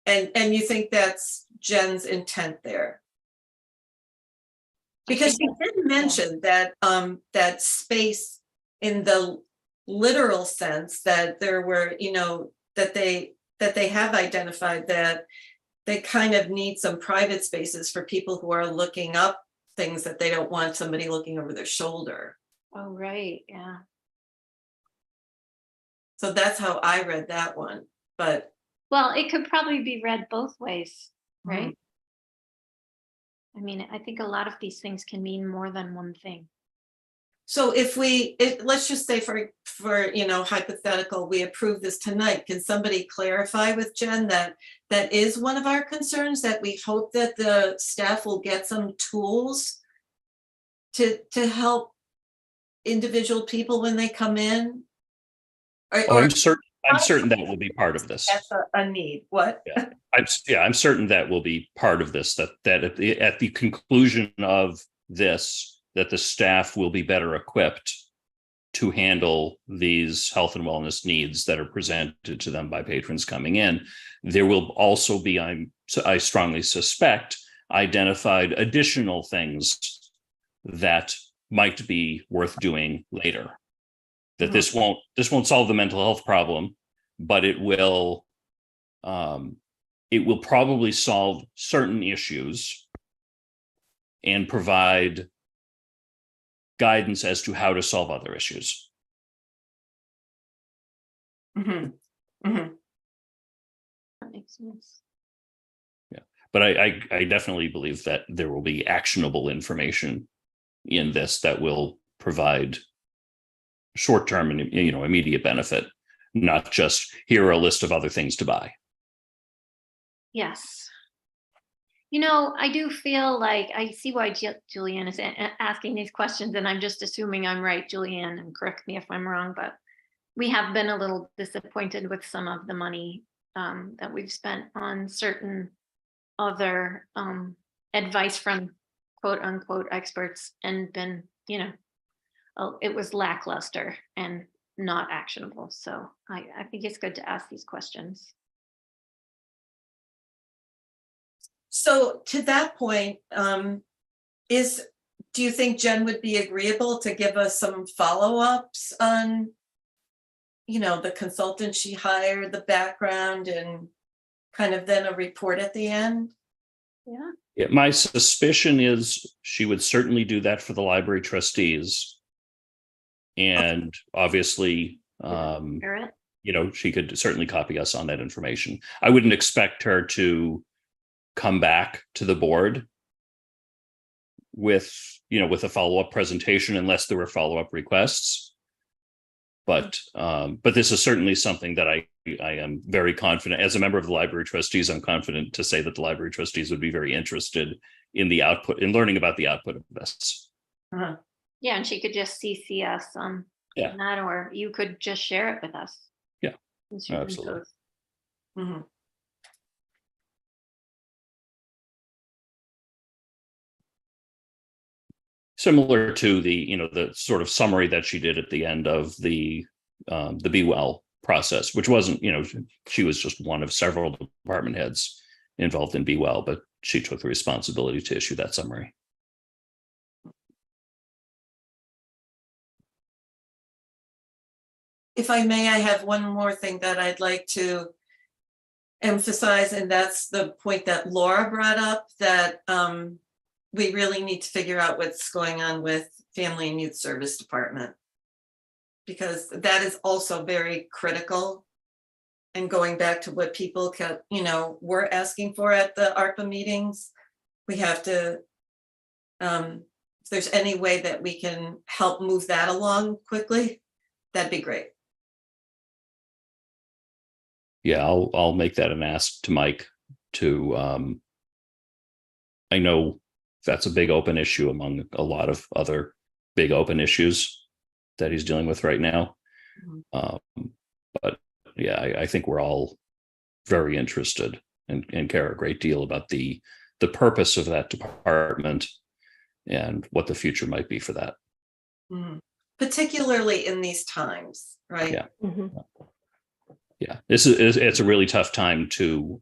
and you think that's Jen's intent there? Because she did mention that that space in the literal sense, that there were, you know, that they have identified that they kind of need some private spaces for people who are looking up things that they don't want somebody looking over their shoulder. Oh, right. Yeah. So that's how I read that one. But well, it could probably be read both ways, right? I mean, I think a lot of these things can mean more than one thing. So if let's just say for hypothetical, we approve this tonight, can somebody clarify with Jen that that is one of our concerns, that we hope that the staff will get some tools to help individual people when they come in? Oh, I'm certain that will be part of this. That's a need. What? I'm certain that will be part of this, that at the conclusion of this, that the staff will be better equipped to handle these health and wellness needs that are presented to them by patrons coming in. There will also be, I strongly suspect, identified additional things that might be worth doing later. That this won't solve the mental health problem, but it will probably solve certain issues and provide guidance as to how to solve other issues. Mm-hmm. Mm-hmm. That makes sense. Yeah, but I definitely believe that there will be actionable information in this that will provide short-term and immediate benefit, not just here are a list of other things to buy. Yes. I do feel like I see why Julianne is asking these questions, and I'm just assuming I'm right, Julianne, and correct me if I'm wrong, but we have been a little disappointed with some of the money that we've spent on certain other advice from quote unquote experts, and been, it was lackluster and not actionable. So I think it's good to ask these questions. So to that point, do you think Jen would be agreeable to give us some follow-ups on, the consultant she hired, the background, and kind of then a report at the end? Yeah. My suspicion is she would certainly do that for the library trustees. And obviously, she could certainly copy us on that information. I wouldn't expect her to come back to the board with a follow-up presentation unless there were follow-up requests. But this is certainly something that I am very confident, as a member of the library trustees, I'm confident to say that the library trustees would be very interested in the output, in learning about the output of this. Uh-huh. Yeah, and she could just CC us on that, or you could just share it with us. Yeah, absolutely. Mm-hmm. Similar to the sort of summary that she did at the end of the Be Well process, which wasn't, she was just one of several department heads involved in Be Well, but she took the responsibility to issue that summary. If I may, I have one more thing that I'd like to emphasize, and that's the point that Laura brought up, that we really need to figure out what's going on with Family and Youth Service Department, because that is also very critical. And going back to what people were asking for at the ARPA meetings, we have to, if there's any way that we can help move that along quickly, that'd be great. Yeah, I'll make that an ask to Mike to, I know that's a big open issue among a lot of other big open issues that he's dealing with right now. But yeah, I think we're all very interested and care a great deal about the purpose of that department and what the future might be for that. Mm-hmm. Particularly in these times, right? Yeah. Mm-hmm. Yeah, it's a really tough time to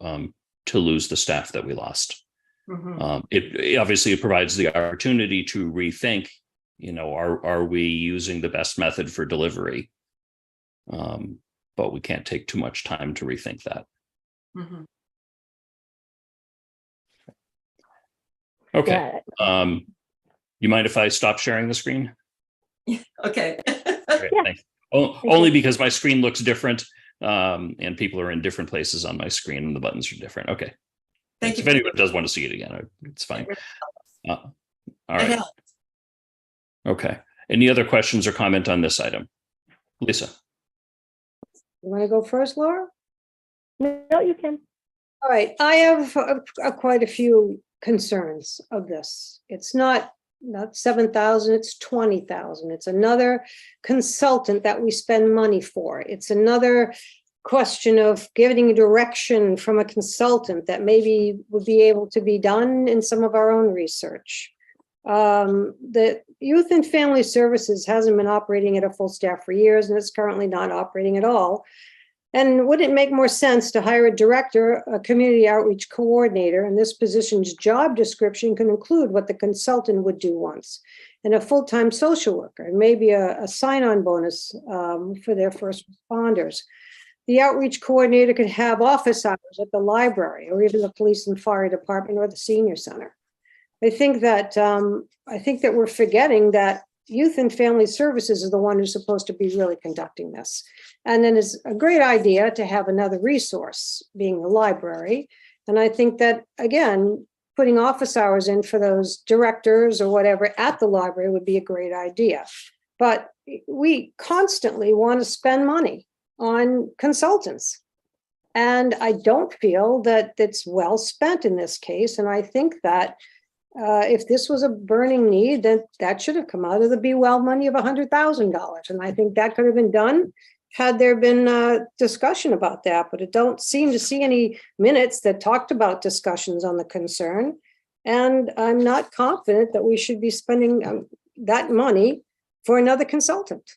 lose the staff that we lost. Mm-hmm. It obviously provides the opportunity to rethink, are we using the best method for delivery? But we can't take too much time to rethink that. Mm-hmm. Okay. Yeah. You mind if I stop sharing the screen? Okay. Great, thanks. Only because my screen looks different, and people are in different places on my screen and the buttons are different. Okay. Thank you. If anyone does want to see it again, it's fine. All It right. helped. Okay. Any other questions or comment on this item? Lisa? You want to go first, Laura? No, you can. All right, I have quite a few concerns of this. It's not 7,000, it's 20,000. It's another consultant that we spend money for. It's another question of getting direction from a consultant that maybe would be able to be done in some of our own research. The Youth and Family Services hasn't been operating at a full staff for years, and it's currently not operating at all. And would it make more sense to hire a director, a community outreach coordinator, and this position's job description can include what the consultant would do once, and a full-time social worker, and maybe a sign-on bonus for their first responders. The outreach coordinator could have office hours at the library, or even the police and fire department, or the senior center. I think that we're forgetting that Youth and Family Services is the one who's supposed to be really conducting this. And then it's a great idea to have another resource, being the library. And I think that, again, putting office hours in for those directors or whatever at the library would be a great idea. But we constantly want to spend money on consultants. And I don't feel that it's well spent in this case. And I think that if this was a burning need, then that should have come out of the Be Well money of $100,000. And I think that could have been done had there been discussion about that, but I don't seem to see any minutes that talked about discussions on the concern. And I'm not confident that we should be spending that money for another consultant.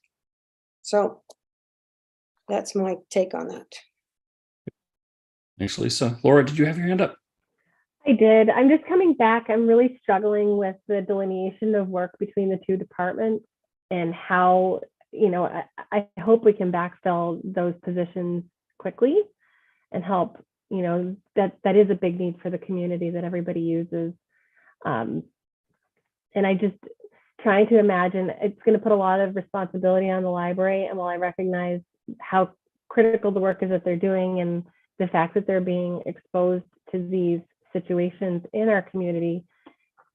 So that's my take on that. Thanks, Lisa. Laura, did you have your hand up? I did. I'm just coming back. I'm really struggling with the delineation of work between the two departments and how, I hope we can backfill those positions quickly and help, that is a big need for the community that everybody uses. And I just trying to imagine it's going to put a lot of responsibility on the library. And while I recognize how critical the work is that they're doing and the fact that they're being exposed to these situations in our community,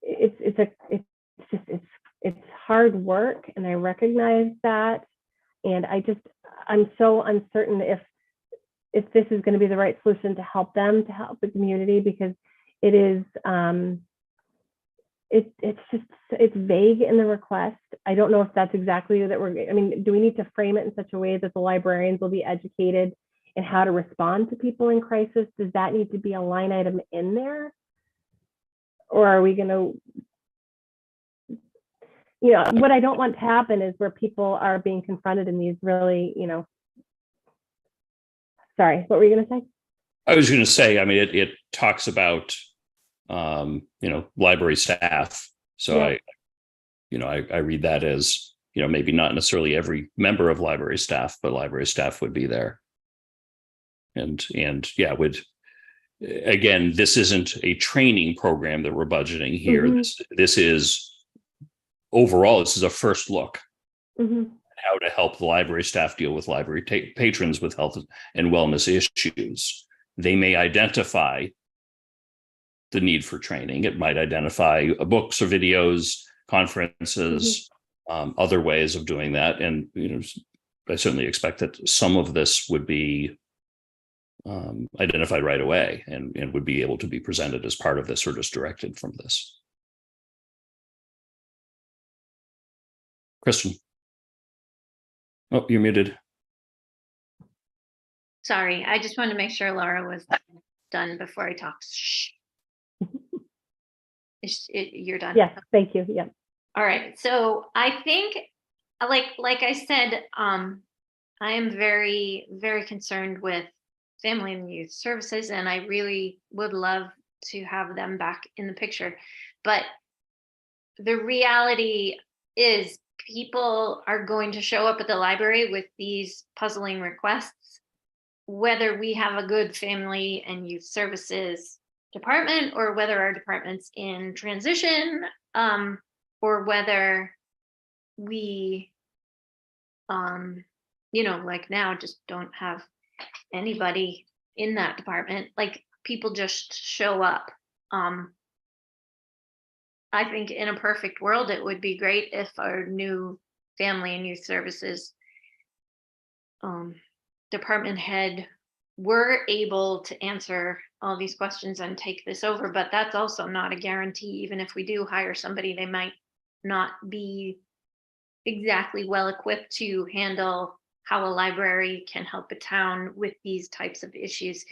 it's hard work, and I recognize that, and I'm so uncertain if this is going to be the right solution to help them, to help the community, because it is it's vague in the request. I don't know if that's exactly that do we need to frame it in such a way that the librarians will be educated in how to respond to people in crisis? Does that need to be a line item in there? Or are we going to, what I don't want to happen is where people are being confronted in these really, sorry, what were you going to say? I was going to say, it talks about, library staff. So Yeah. I read that as, maybe not necessarily every member of library staff, but library staff would be there. And yeah, again, this isn't a training program that we're budgeting here. Mm-hmm. This is overall, this is a first look Mm-hmm. at how to help the library staff deal with library patrons with health and wellness issues. They may identify the need for training. It might identify books or videos, conferences, other ways of doing that. And, I certainly expect that some of this would be identified right away and would be able to be presented as part of this or just directed from this. Kristen. Oh, you're muted. Sorry, I just wanted to make sure Laura was done before I talked. Shh. You're done? Yes, thank you. Yeah. All right. So I think, like I said, I am very, very concerned with Family and Youth Services, and I really would love to have them back in the picture. But the reality is people are going to show up at the library with these puzzling requests, whether we have a good Family and Youth Services department or whether our department's in transition, or whether we, like now just don't have anybody in that department. Like people just show up. I think in a perfect world, it would be great if our new family and youth services department head were able to answer all these questions and take this over, but that's also not a guarantee. Even if we do hire somebody, they might not be exactly well equipped to handle how a library can help a town with these types of issues.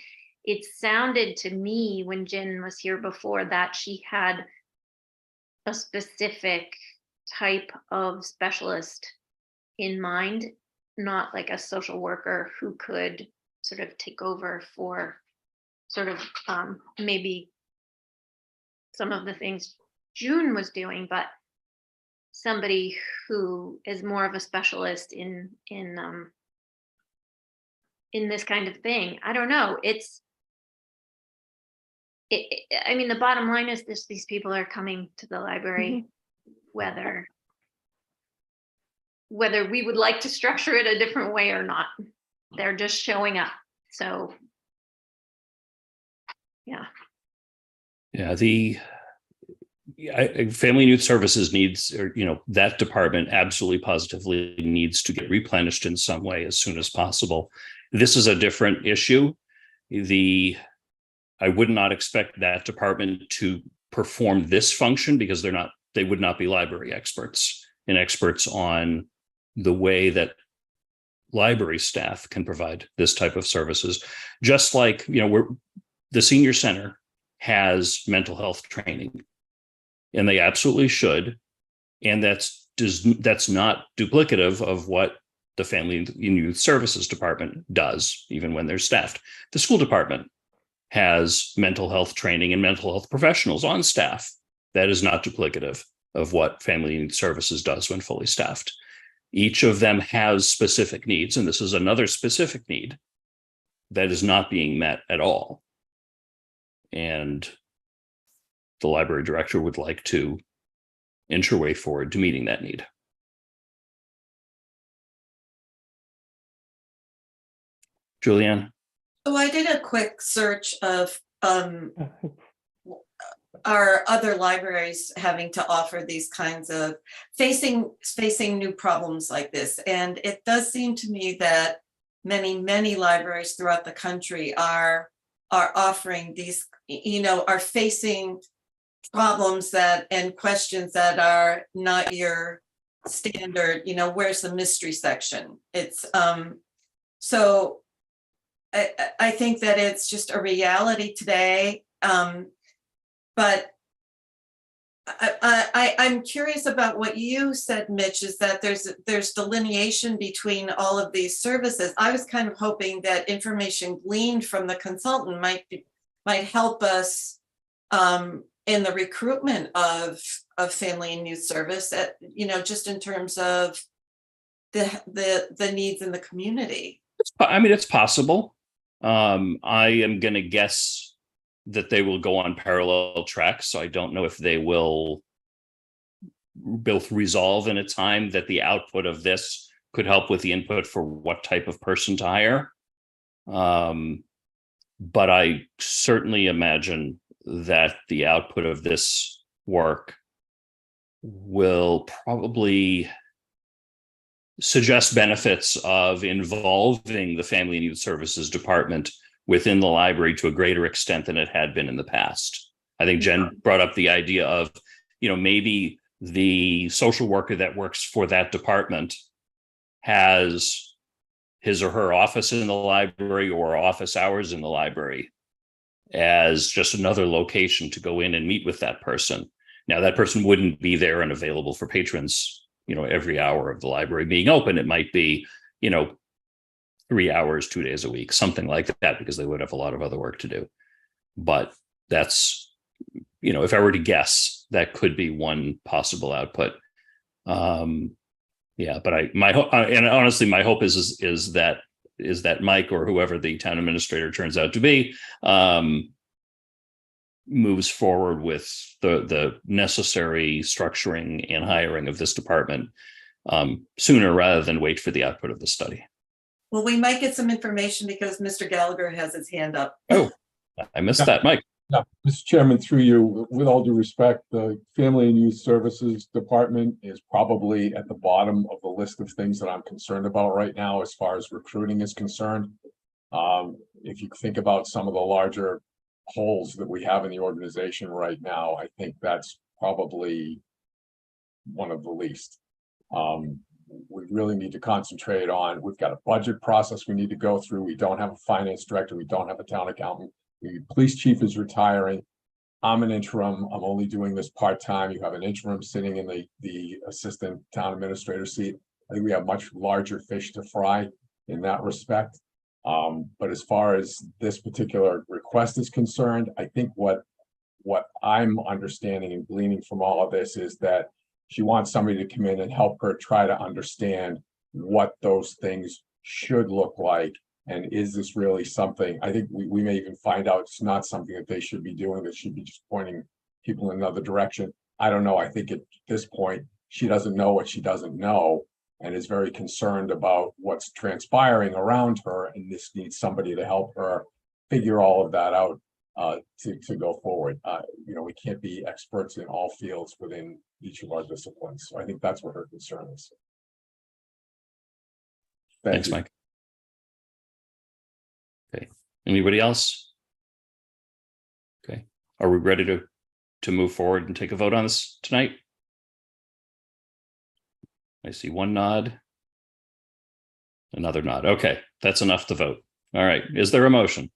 It sounded to me when Jen was here before that she had a specific type of specialist in mind, not like a social worker who could sort of take over for sort of maybe some of the things June was doing, but somebody who is more of a specialist in this kind of thing. I don't know. I mean, the bottom line is these people are coming to the library, whether we would like to structure it a different way or not. They're just showing up. So, yeah. Yeah, Family and Youth Services needs, or that department absolutely positively needs to get replenished in some way as soon as possible. This is a different issue. I would not expect that department to perform this function because they would not be library experts and experts on the way that library staff can provide this type of services. Just like, the senior center has mental health training, and they absolutely should. And that's not duplicative of what the Family and Youth Services Department does, even when they're staffed. The school department has mental health training and mental health professionals on staff. That is not duplicative of what Family and Youth Services does when fully staffed. Each of them has specific needs, and this is another specific need that is not being met at all. And the library director would like to inch her way forward to meeting that need. Julianne? So I did a quick search of our other libraries having to offer these kinds of facing new problems like this. And it does seem to me that many libraries throughout the country are offering these, are facing problems and questions that are not your standard, where's the mystery section? It's so I think that it's just a reality today. But I'm curious about what you said, Mitch, is that there's delineation between all of these services. I was kind of hoping that information gleaned from the consultant might help us in the recruitment of Family and Youth Service, just in terms of the needs in the community. I mean, it's possible. I am going to guess that they will go on parallel tracks. So I don't know if they will both resolve in a time that the output of this could help with the input for what type of person to hire. But I certainly imagine that the output of this work will probably suggest benefits of involving the Family and Youth Services Department within the library to a greater extent than it had been in the past. I think Jen brought up the idea of, maybe the social worker that works for that department has his or her office in the library or office hours in the library as just another location to go in and meet with that person. Now, that person wouldn't be there and available for patrons, every hour of the library being open. It might be, 3 hours, 2 days a week, something like that, because they would have a lot of other work to do. But that's, if I were to guess, that could be one possible output. Yeah, but my hope, and honestly, my hope is that Mike, or whoever the town administrator turns out to be, moves forward with the necessary structuring and hiring of this department sooner rather than wait for the output of the study. Well, we might get some information because Mr. Gallagher has his hand up. Oh, I missed that, Mike. Yeah, Mr. Chairman, through you, with all due respect, the Family and Youth Services Department is probably at the bottom of the list of things that I'm concerned about right now as far as recruiting is concerned. If you think about some of the larger holes that we have in the organization right now, I think that's probably one of the least. We really need to concentrate on, we've got a budget process we need to go through. We don't have a finance director. We don't have a town accountant. The police chief is retiring. I'm an interim. I'm only doing this part-time. You have an interim sitting in the assistant town administrator seat. I think we have much larger fish to fry in that respect. But as far as this particular request is concerned, I think what I'm understanding and gleaning from all of this is that she wants somebody to come in and help her try to understand what those things should look like. And is this really something, I think we may even find out it's not something that they should be doing, that should be just pointing people in another direction. I don't know. I think at this point, she doesn't know what she doesn't know and is very concerned about what's transpiring around her. And this needs somebody to help her figure all of that out to go forward. We can't be experts in all fields within each of our disciplines. So I think that's what her concern is. Thanks, Mike. Okay, anybody else? Okay, are we ready to move forward and take a vote on this tonight? I see one nod, another nod. Okay, that's enough to vote. All right, is there a motion?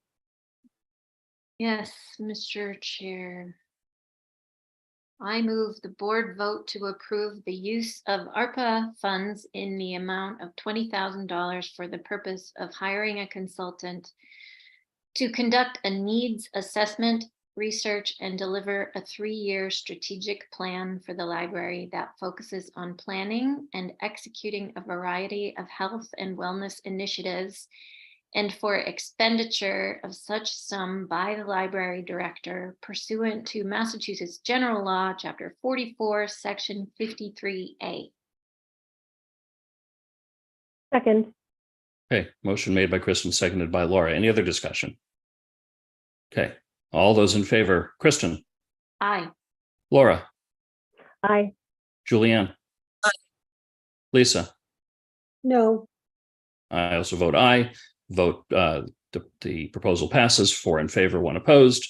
Yes, Mr. Chair. I move the board vote to approve the use of ARPA funds in the amount of $20,000 for the purpose of hiring a consultant to conduct a needs assessment, research, and deliver a 3-year strategic plan for the library that focuses on planning and executing a variety of health and wellness initiatives, and for expenditure of such sum by the library director pursuant to Massachusetts General Law, Chapter 44, Section 53A. Second. Okay, motion made by Kristen, seconded by Laura. Any other discussion? Okay, all those in favor, Kristen, Aye. Laura, Aye. Julianne, Aye. Lisa. No. I also vote aye. Vote the proposal passes, 4 in favor, 1 opposed.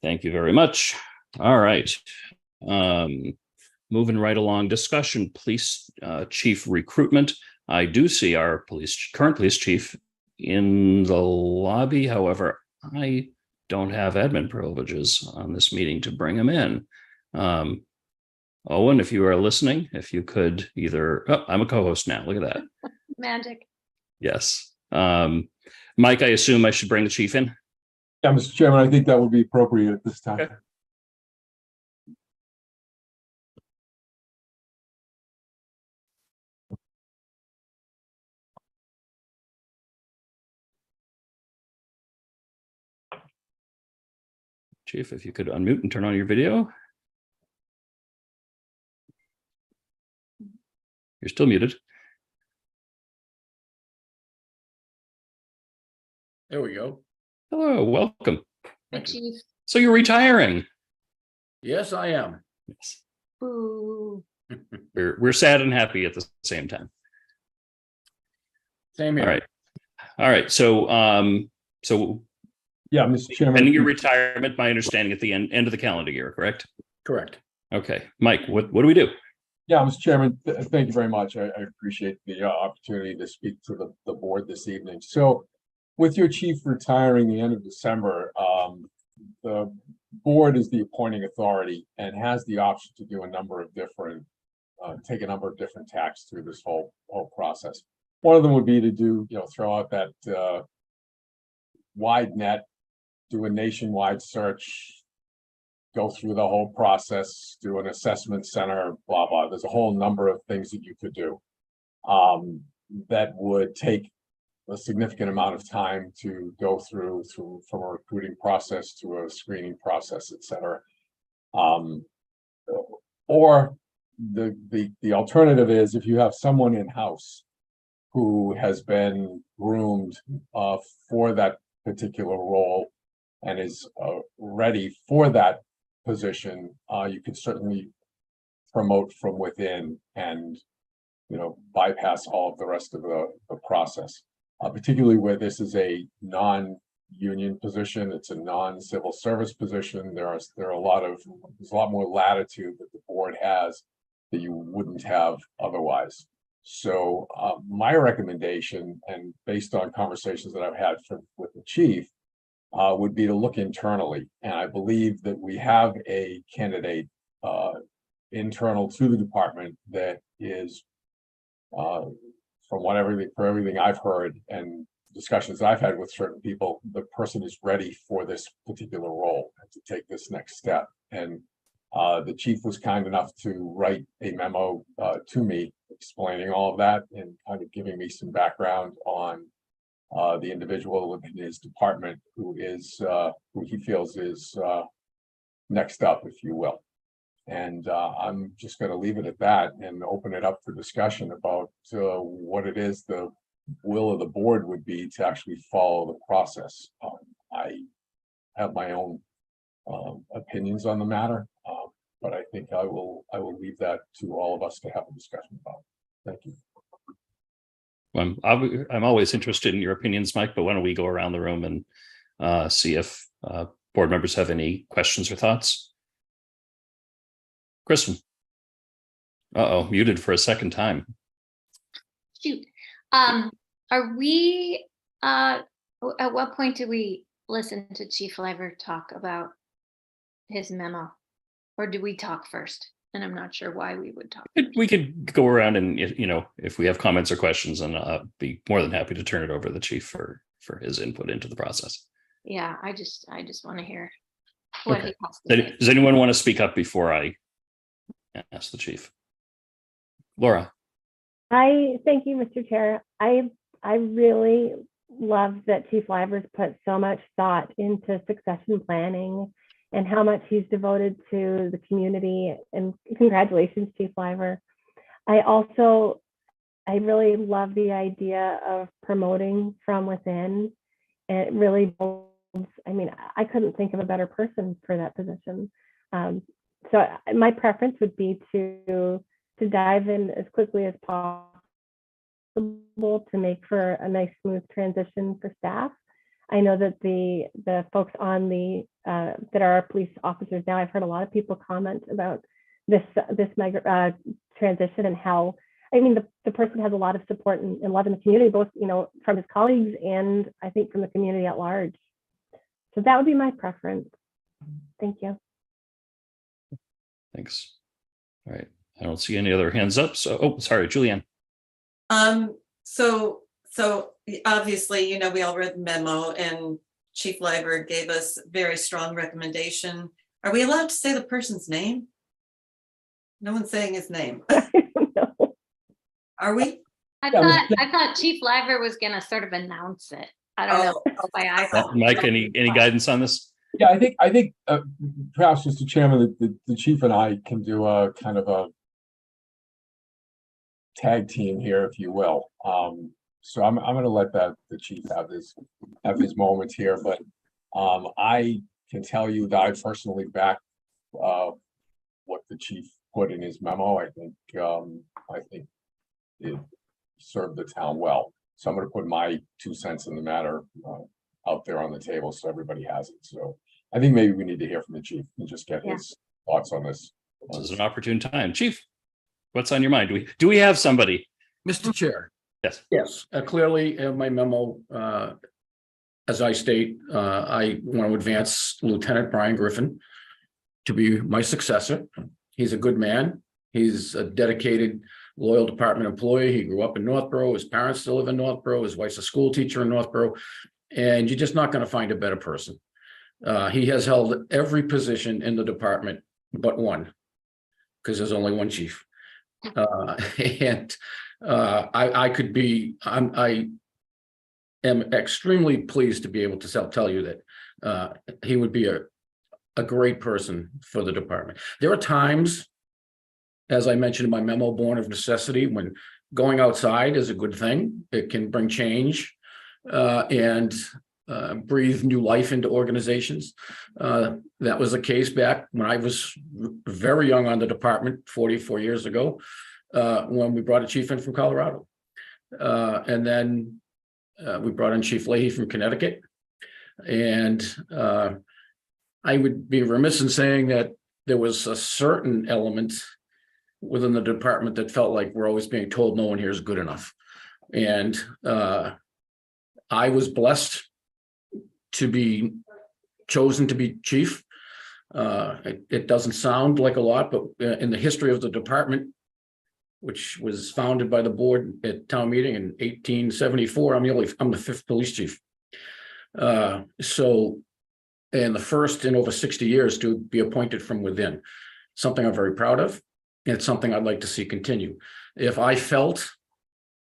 Thank you very much. All right. Moving right along, discussion, police chief recruitment. I do see our current police chief in the lobby. However, I don't have admin privileges on this meeting to bring him in. Owen, if you are listening, if you could I'm a co-host now. Look at that. Magic. Yes. Mike, I assume I should bring the chief in? Yeah, Mr. Chairman, I think that would be appropriate at this time. Okay. Chief, if you could unmute and turn on your video. You're still muted. There we go. Hello, welcome. Hi, Thank you. Chief. So you're retiring. Yes, I am. Yes. Ooh. We're sad and happy at the same time. Same All here. right. All right. So Yeah, Mr. Chairman. ending your retirement, my understanding, at the end of the calendar year, correct? Correct. Okay. Mike, what do we do? Yeah, Mr. Chairman, thank you very much. I appreciate the opportunity to speak to the board this evening. So with your chief retiring the end of December, the board is the appointing authority and has the option to do a number of different, take a number of different tacks through this whole process. One of them would be to throw out that wide net, do a nationwide search, go through the whole process, do an assessment center, blah, blah. There's a whole number of things that you could do that would take a significant amount of time to go through from a recruiting process to a screening process, et cetera. Or the alternative is if you have someone in-house who has been groomed for that particular role, and is ready for that position, you can certainly promote from within and, bypass all of the rest of the process. Particularly where this is a non-union position, it's a non-civil service position. There's a lot more latitude that the board has that you wouldn't have otherwise. So my recommendation, and based on conversations that I've had with the chief, would be to look internally. And I believe that we have a candidate internal to the department that is, for everything I've heard and discussions I've had with certain people, the person is ready for this particular role and to take this next step. And the chief was kind enough to write a memo to me explaining all of that and kind of giving me some background on the individual within his department who he feels is next up, if you will. And I'm just going to leave it at that and open it up for discussion about what it is the will of the board would be to actually follow the process. I have my own opinions on the matter, but I think I will leave that to all of us to have a discussion about. Thank you. I'm always interested in your opinions, Mike, but why don't we go around the room and see if board members have any questions or thoughts? Kristen. Muted for a second time. Shoot. Are we, at what point do we listen to Chief Lever talk about his memo? Or do we talk first? And I'm not sure why we would talk. We could go around and, if we have comments or questions, and be more than happy to turn it over to the chief for his input into the process. Yeah, I just want to hear what Okay. he has to say. Does anyone want to speak up before I ask the chief? Laura. Thank you, Mr. Chair. I really love that Chief Livers put so much thought into succession planning and how much he's devoted to the community, and congratulations, Chief Liver. I really love the idea of promoting from within. And it really builds, I couldn't think of a better person for that position. So my preference would be to dive in as quickly as possible to make for a nice, smooth transition for staff. I know that the folks on that are our police officers now, I've heard a lot of people comment about this transition and how, the person has a lot of support and love in the community, both, from his colleagues and I think from the community at large. So that would be my preference. Thank you. Thanks. All right. I don't see any other hands up. So, sorry, Julianne. So obviously, we all read the memo and Chief Liber gave us very strong recommendation. Are we allowed to say the person's name? No one's saying his name. No. Are we? I thought Chief Liver was going to sort of announce it. I don't know why I thought. Mike, any guidance on this? Yeah, I think perhaps, Mr. Chairman, the chief and I can do a kind of a tag team here, if you will. So I'm going to let the chief have his moment here, but I can tell you that I personally back what the chief put in his memo. I think it served the town well. So I'm going to put my 2 cents in the matter out there on the table so everybody has it. So I think maybe we need to hear from the chief and just get his thoughts on this. This is an opportune time. Chief, what's on your mind? Do we have somebody? Mr. Chair. Yes. Yes, clearly in my memo, as I state, I want to advance Lieutenant Brian Griffin to be my successor. He's a good man. He's a dedicated, loyal department employee. He grew up in Northborough. His parents still live in Northborough. His wife's a school teacher in Northborough. And you're just not going to find a better person. He has held every position in the department but one, because there's only one chief. I am extremely pleased to be able to tell you that he would be a great person for the department. There are times, as I mentioned in my memo, born of necessity, when going outside is a good thing. It can bring change. And breathe new life into organizations. That was the case back when I was very young on the department 44 years ago, when we brought a chief in from Colorado. And then we brought in Chief Leahy from Connecticut. And I would be remiss in saying that there was a certain element within the department that felt like we're always being told no one here is good enough. And I was blessed to be chosen to be chief. It doesn't sound like a lot, but in the history of the department, which was founded by the board at town meeting in 1874, I'm the fifth police chief. So, and the first in over 60 years to be appointed from within, something I'm very proud of. And it's something I'd like to see continue. If I felt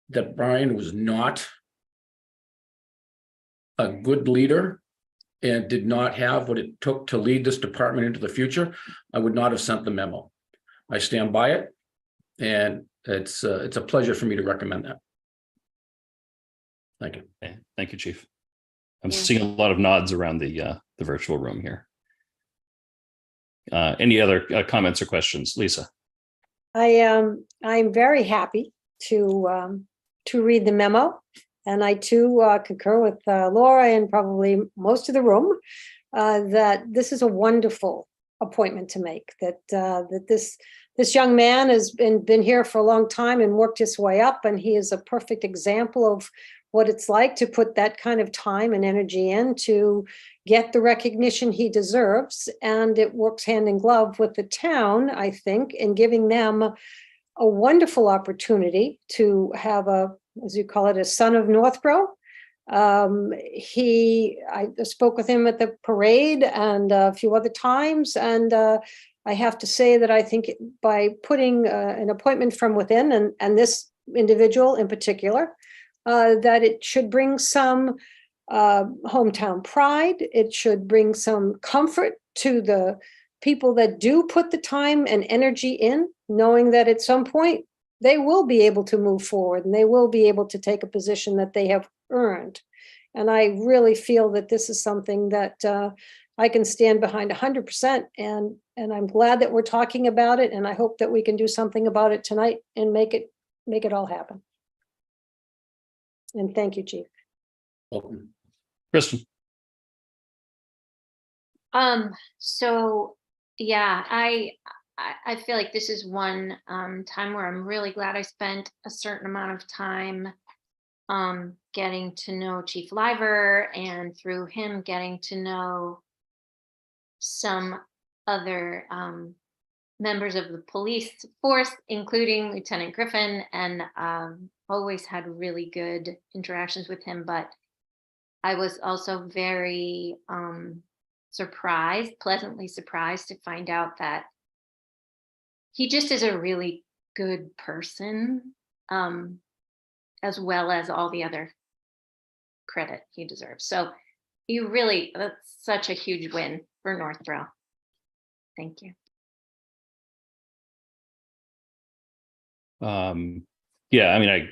that Brian was not a good leader and did not have what it took to lead this department into the future, I would not have sent the memo. I stand by it, and it's a pleasure for me to recommend that. Thank you. Okay. Thank you, Chief. I'm Yeah. seeing a lot of nods around the virtual room here. Any other comments or questions, Lisa? I'm very happy to read the memo, and I too concur with Laura and probably most of the room that this is a wonderful appointment to make. That this young man has been here for a long time and worked his way up, and he is a perfect example of what it's like to put that kind of time and energy in to get the recognition he deserves. And it works hand in glove with the town, I think, in giving them a wonderful opportunity to have a, as you call it, a son of Northborough. I spoke with him at the parade and a few other times, and I have to say that I think by putting an appointment from within, and this individual in particular, that it should bring some hometown pride. It should bring some comfort to the people that do put the time and energy in, knowing that at some point they will be able to move forward and they will be able to take a position that they have earned. And I really feel that this is something that I can stand behind 100%. And I'm glad that we're talking about it. And I hope that we can do something about it tonight and make it all happen. And thank you, Chief. Welcome. Kristen? So yeah, I feel like this is one time where I'm really glad I spent a certain amount of time getting to know Chief Liver, and through him getting to know some other members of the police force, including Lieutenant Griffin, and always had really good interactions with him. But I was also very pleasantly surprised to find out that he just is a really good person, as well as all the other credit he deserves. So that's such a huge win for Northborough. Thank you. Yeah, I mean, I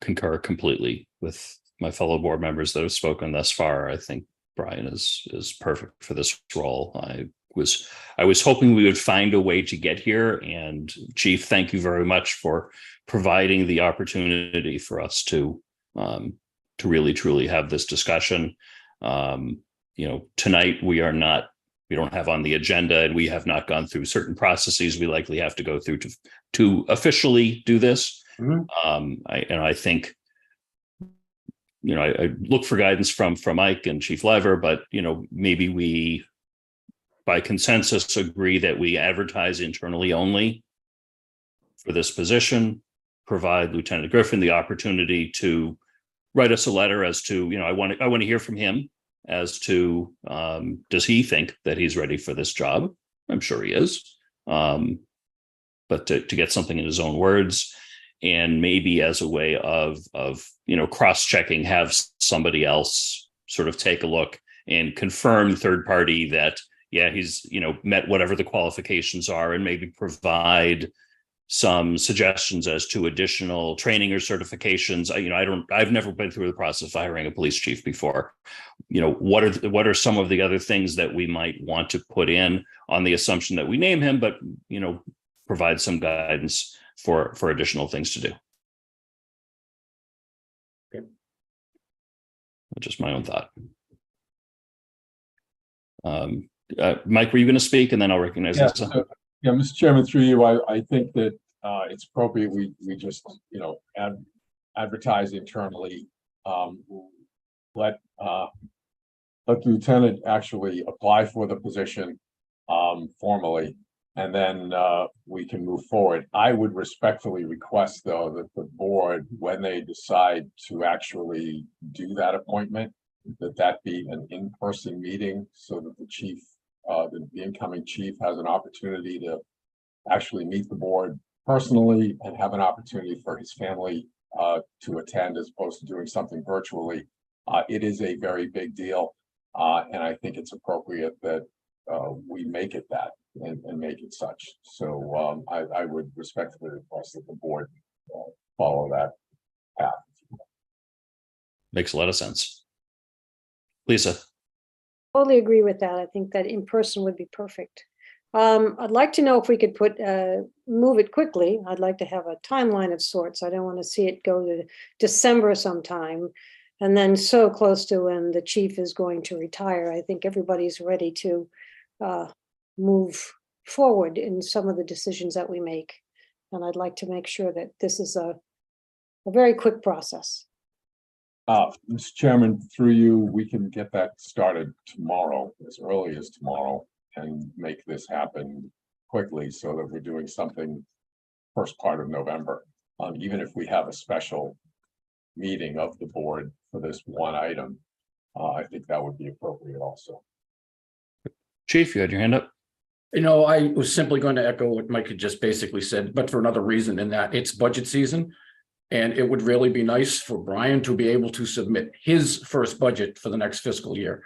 concur completely with my fellow board members that have spoken thus far. I think Brian is perfect for this role. I was hoping we would find a way to get here, and Chief, thank you very much for providing the opportunity for us to really truly have this discussion. Tonight we don't have on the agenda, and we have not gone through certain processes we likely have to go through to officially do this. Mm-hmm. I think, I look for guidance from Mike and Chief Liver, but maybe we, by consensus, agree that we advertise internally only for this position, provide Lieutenant Griffin the opportunity to write us a letter as to, I want to hear from him as to, does he think that he's ready for this job? I'm sure he is. But to get something in his own words, and maybe as a way of cross-checking, have somebody else sort of take a look and confirm third party that, yeah, he's, met whatever the qualifications are, and maybe provide some suggestions as to additional training or certifications. I've never been through the process of hiring a police chief before. What are some of the other things that we might want to put in on the assumption that we name him, but, provide some guidance for additional things to do. Okay. Just my own thought. Mike, were you going to speak, and then I'll recognize Yeah, Lisa? so, yeah, Mr. Chairman, through you, I think that it's appropriate we just advertise internally. Let the lieutenant actually apply for the position formally, and then we can move forward. I would respectfully request, though, that the board, when they decide to actually do that appointment, that be an in-person meeting, so that the chief, the incoming chief, has an opportunity to actually meet the board personally and have an opportunity for his family to attend, as opposed to doing something virtually. It is a very big deal, and I think it's appropriate that we make it that and make it such. So I would respectfully request that the board follow that path. Makes a lot of sense. Lisa. Totally agree with that. I think that in person would be perfect. I'd like to know if we could move it quickly. I'd like to have a timeline of sorts. I don't want to see it go to December sometime, and then so close to when the chief is going to retire. I think everybody's ready to move forward in some of the decisions that we make. And I'd like to make sure that this is a very quick process. Mr. Chairman, through you, we can get that started tomorrow, as early as tomorrow, and make this happen quickly, so that we're doing something first part of November. Even if we have a special meeting of the board for this one item, I think that would be appropriate also. Chief, you had your hand up. I was simply going to echo what Mike had just basically said, but for another reason, in that it's budget season. And it would really be nice for Brian to be able to submit his first budget for the next fiscal year.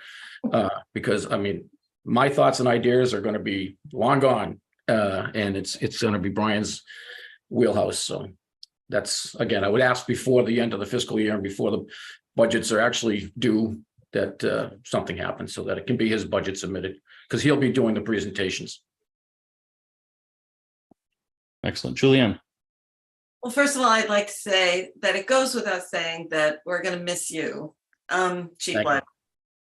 Because my thoughts and ideas are going to be long gone. And it's going to be Brian's wheelhouse. So that's, again, I would ask before the end of the fiscal year and before the budgets are actually due, that something happens so that it can be his budget submitted, because he'll be doing the presentations. Excellent. Julianne. Well, first of all, I'd like to say that it goes without saying that we're going to miss you, Chief Black.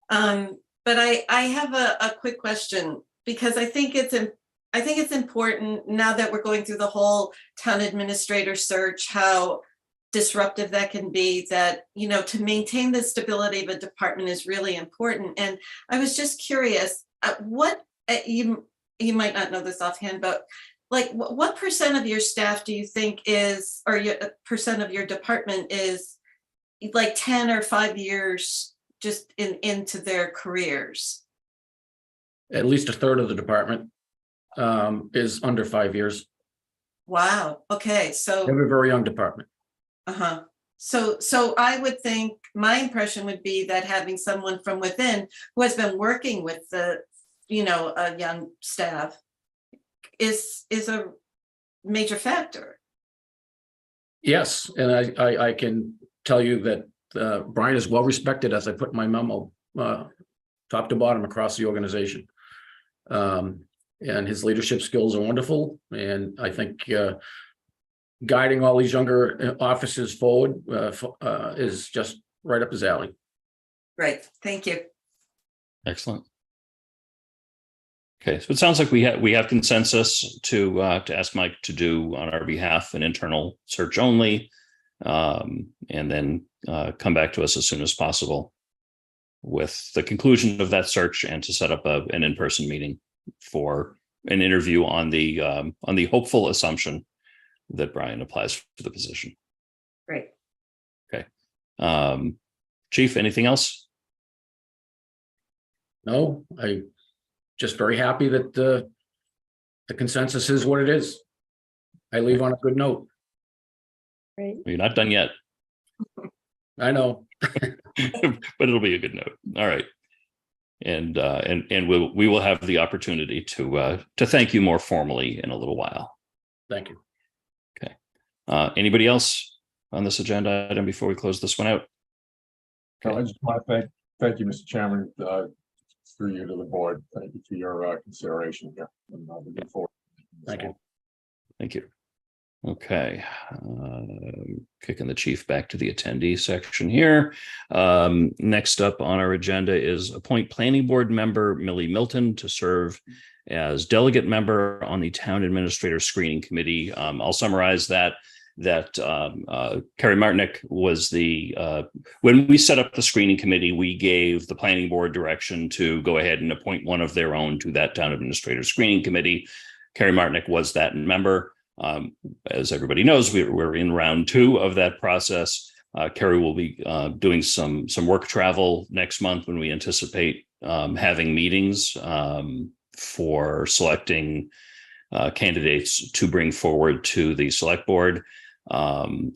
But I have a quick question, because I think it's important, now that we're going through the whole town administrator search, how disruptive that can be, that, to maintain the stability of a department is really important. And I was just curious, what you might not know this offhand, but like, what percent of your staff do you think is, or percent of your department is like 10 or 5 years just into their careers? At least a third of the department is under 5 years. Wow. Okay. So We have a very young department. So I would think, my impression would be that having someone from within who has been working with the, a young staff is a major factor. Yes, and I can tell you that Brian is well respected, as I put in my memo, top to bottom across the organization. And his leadership skills are wonderful, and I think guiding all these younger officers forward is just right up his alley. Great, thank you. Excellent. Okay, so it sounds like we have consensus to ask Mike to do on our behalf an internal search only, and then come back to us as soon as possible with the conclusion of that search, and to set up an in-person meeting for an interview on the hopeful assumption that Brian applies for the position. Great. Okay. Chief, anything else? No, I just very happy that the consensus is what it is. I leave on a good note. Right. You're not done yet. I know. But it'll be a good note. All right. And we will have the opportunity to thank you more formally in a little while. Thank you. Anybody else on this agenda item before we close this one out? So I just want to thank you, Mr. Chairman, through you to the board. Thank you for your consideration here. And, looking forward to this Thank you. one. Thank you. Okay, kicking the chief back to the attendee section here. Next up on our agenda is appoint planning board member Millie Milton to serve as delegate member on the town administrator screening committee. I'll summarize that Carrie Martinick was when we set up the screening committee, we gave the planning board direction to go ahead and appoint one of their own to that town administrator screening committee. Carrie Martinick was that member. As everybody knows, we're in round 2 of that process. Carrie will be doing some work travel next month when we anticipate having meetings for selecting candidates to bring forward to the select board.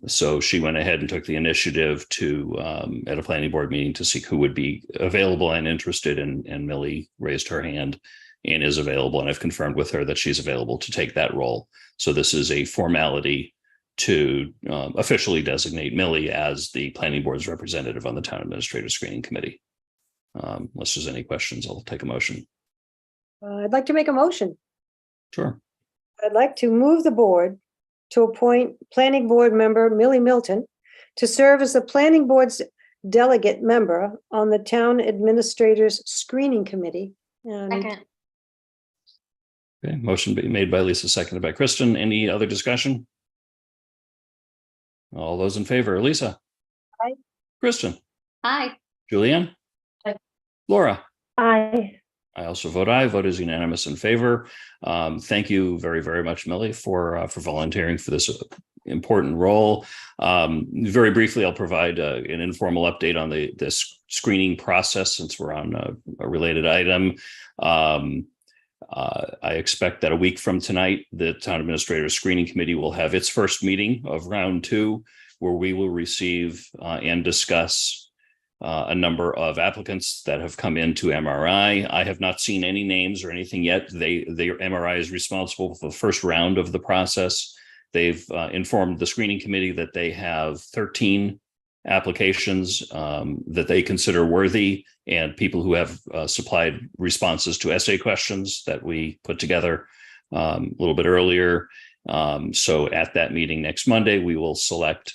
So she went ahead and took the initiative to at a planning board meeting to seek who would be available and interested, and Millie raised her hand and is available, and I've confirmed with her that she's available to take that role. So this is a formality to officially designate Millie as the planning board's representative on the town administrator screening committee. Unless there's any questions, I'll take a motion. I'd like to make a motion. Sure. I'd like to move the board to appoint planning board member Millie Milton to serve as the planning board's delegate member on the town administrator's screening committee. And Second. Okay, motion being made by Lisa, seconded by Kristen. Any other discussion? All those in favor, Lisa? Aye. Kristen? Hi. Julianne? Aye. Laura? Aye. I also vote aye. Vote is unanimous in favor. Thank you very, very much, Millie, for volunteering for this important role. Very briefly, I'll provide an informal update on this screening process since we're on a related item. I expect that a week from tonight, the town administrator screening committee will have its first meeting of round 2, where we will receive and discuss a number of applicants that have come into MRI. I have not seen any names or anything yet. MRI is responsible for the first round of the process. They've informed the screening committee that they have 13 applications that they consider worthy, and people who have supplied responses to essay questions that we put together a little bit earlier. So at that meeting next Monday, we will select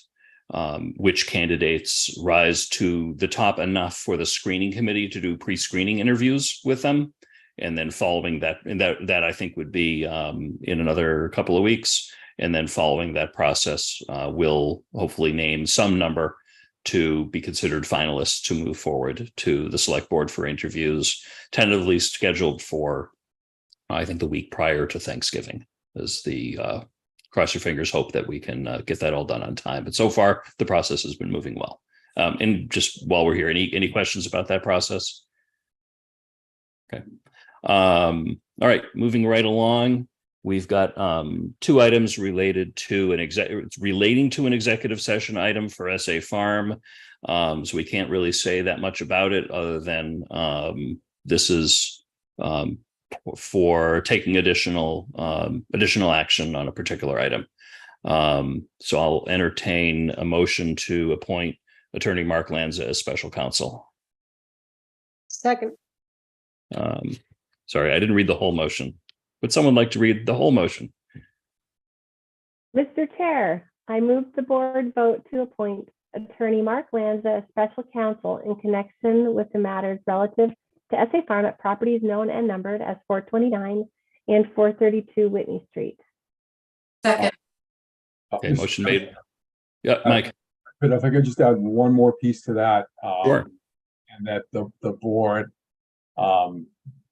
which candidates rise to the top enough for the screening committee to do pre-screening interviews with them. And then following that, and that I think would be in another couple of weeks. And then following that process, we'll hopefully name some number to be considered finalists to move forward to the select board for interviews, tentatively scheduled for, I think, the week prior to Thanksgiving is the cross your fingers hope that we can get that all done on time. But so far, the process has been moving well. And just while we're here, any questions about that process? Okay. All right, moving right along. We've got 2 items related to relating to an executive session item for SA Farm. So we can't really say that much about it other than this is for taking additional action on a particular item. So I'll entertain a motion to appoint Attorney Mark Lanza as special counsel. second, Sorry, I didn't read the whole motion. Would someone like to read the whole motion? Mr. Chair, I move the board vote to appoint Attorney Mark Lanza as special counsel in connection with the matters relative to SA Farm at properties known and numbered as 429 and 432 Whitney Street. Second. Okay, motion made. Yeah, Mike. But if I could just add one more piece to that. Sure. And that the board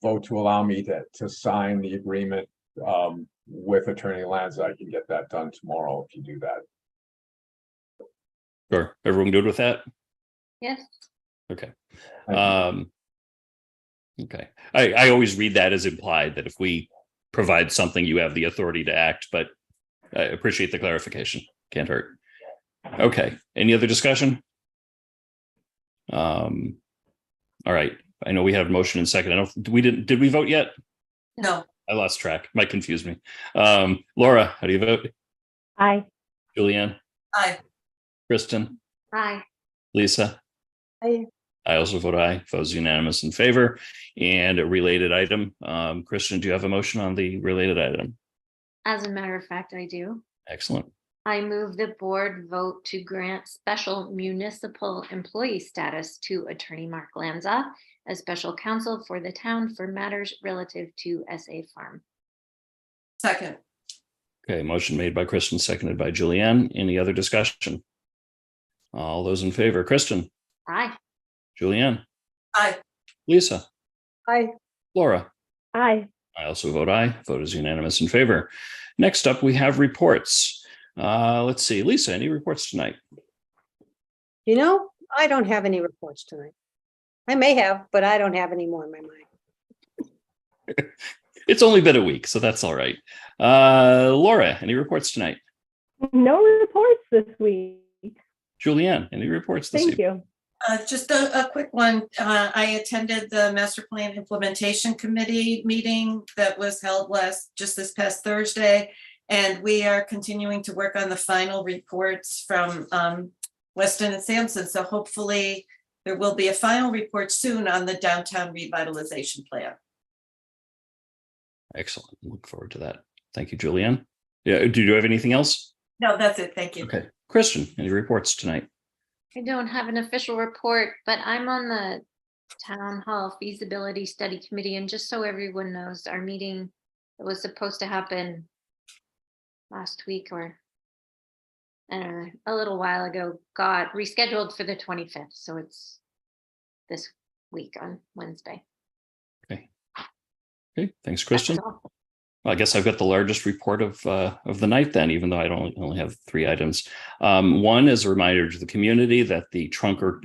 vote to allow me to sign the agreement with Attorney Lanza. I can get that done tomorrow if you do that. Sure. Everyone good with that? Yes. Okay. Thank you. Okay. I always read that as implied that if we provide something, you have the authority to act, but I appreciate the clarification. Can't hurt. Okay. Any other discussion? All right. I know we have a motion and second. I don't, did we vote yet? No. I lost track. Might confuse me. Laura, how do you vote? Aye. Julianne, Aye. Kristen, Aye. Lisa. Aye. I also vote aye. Votes unanimous in favor. And a related item. Kristen, do you have a motion on the related item? As a matter of fact, I do. Excellent. I move the board vote to grant special municipal employee status to Attorney Mark Lanza as special counsel for the town for matters relative to SA Farm. Second. Okay, motion made by Kristen, seconded by Julianne. Any other discussion? All those in favor, Kristen, Aye. Julianne, Aye. Lisa, Aye. Laura. Aye. I also vote aye. Vote is unanimous in favor. Next up, we have reports. Let's see, Lisa, any reports tonight? You know, I don't have any reports tonight. I may have, but I don't have any more in my mind. It's only been a week, so that's all right. Laura, any reports tonight? No reports this week. Julianne, any reports this Thank evening? you. Just a quick one. I attended the Master Plan Implementation Committee meeting that was held just this past Thursday. And we are continuing to work on the final reports from Weston and Sampson. So hopefully there will be a final report soon on the downtown revitalization plan. Excellent. Look forward to that. Thank you, Julianne. Yeah, do you have anything else? No, that's it. Thank you. Okay. Kristen, any reports tonight? I don't have an official report, but I'm on the Town Hall Feasibility Study Committee. And just so everyone knows, our meeting that was supposed to happen last week or a little while ago got rescheduled for the 25th. So it's this week on Wednesday. Okay, thanks, Kristen. That's all. Well, I guess I've got the largest report of the night then, even though I only have 3 items. One is a reminder to the community that the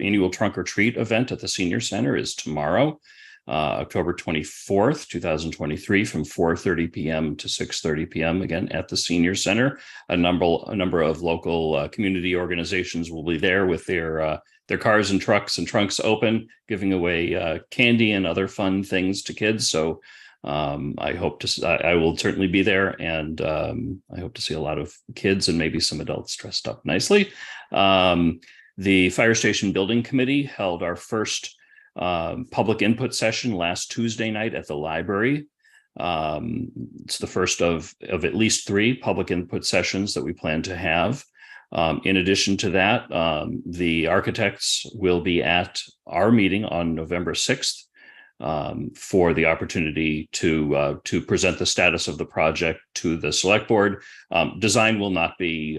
annual trunk or treat event at the Senior Center is tomorrow, October 24th, 2023, from 4:30 p.m. to 6:30 p.m. again at the Senior Center. A number of local community organizations will be there with their cars and trucks and trunks open, giving away candy and other fun things to kids. So I will certainly be there, and I hope to see a lot of kids and maybe some adults dressed up nicely. The Fire Station Building Committee held our first public input session last Tuesday night at the library. It's the first of at least 3 public input sessions that we plan to have. In addition to that, the architects will be at our meeting on November 6th. For the opportunity to present the status of the project to the select board. Design will not be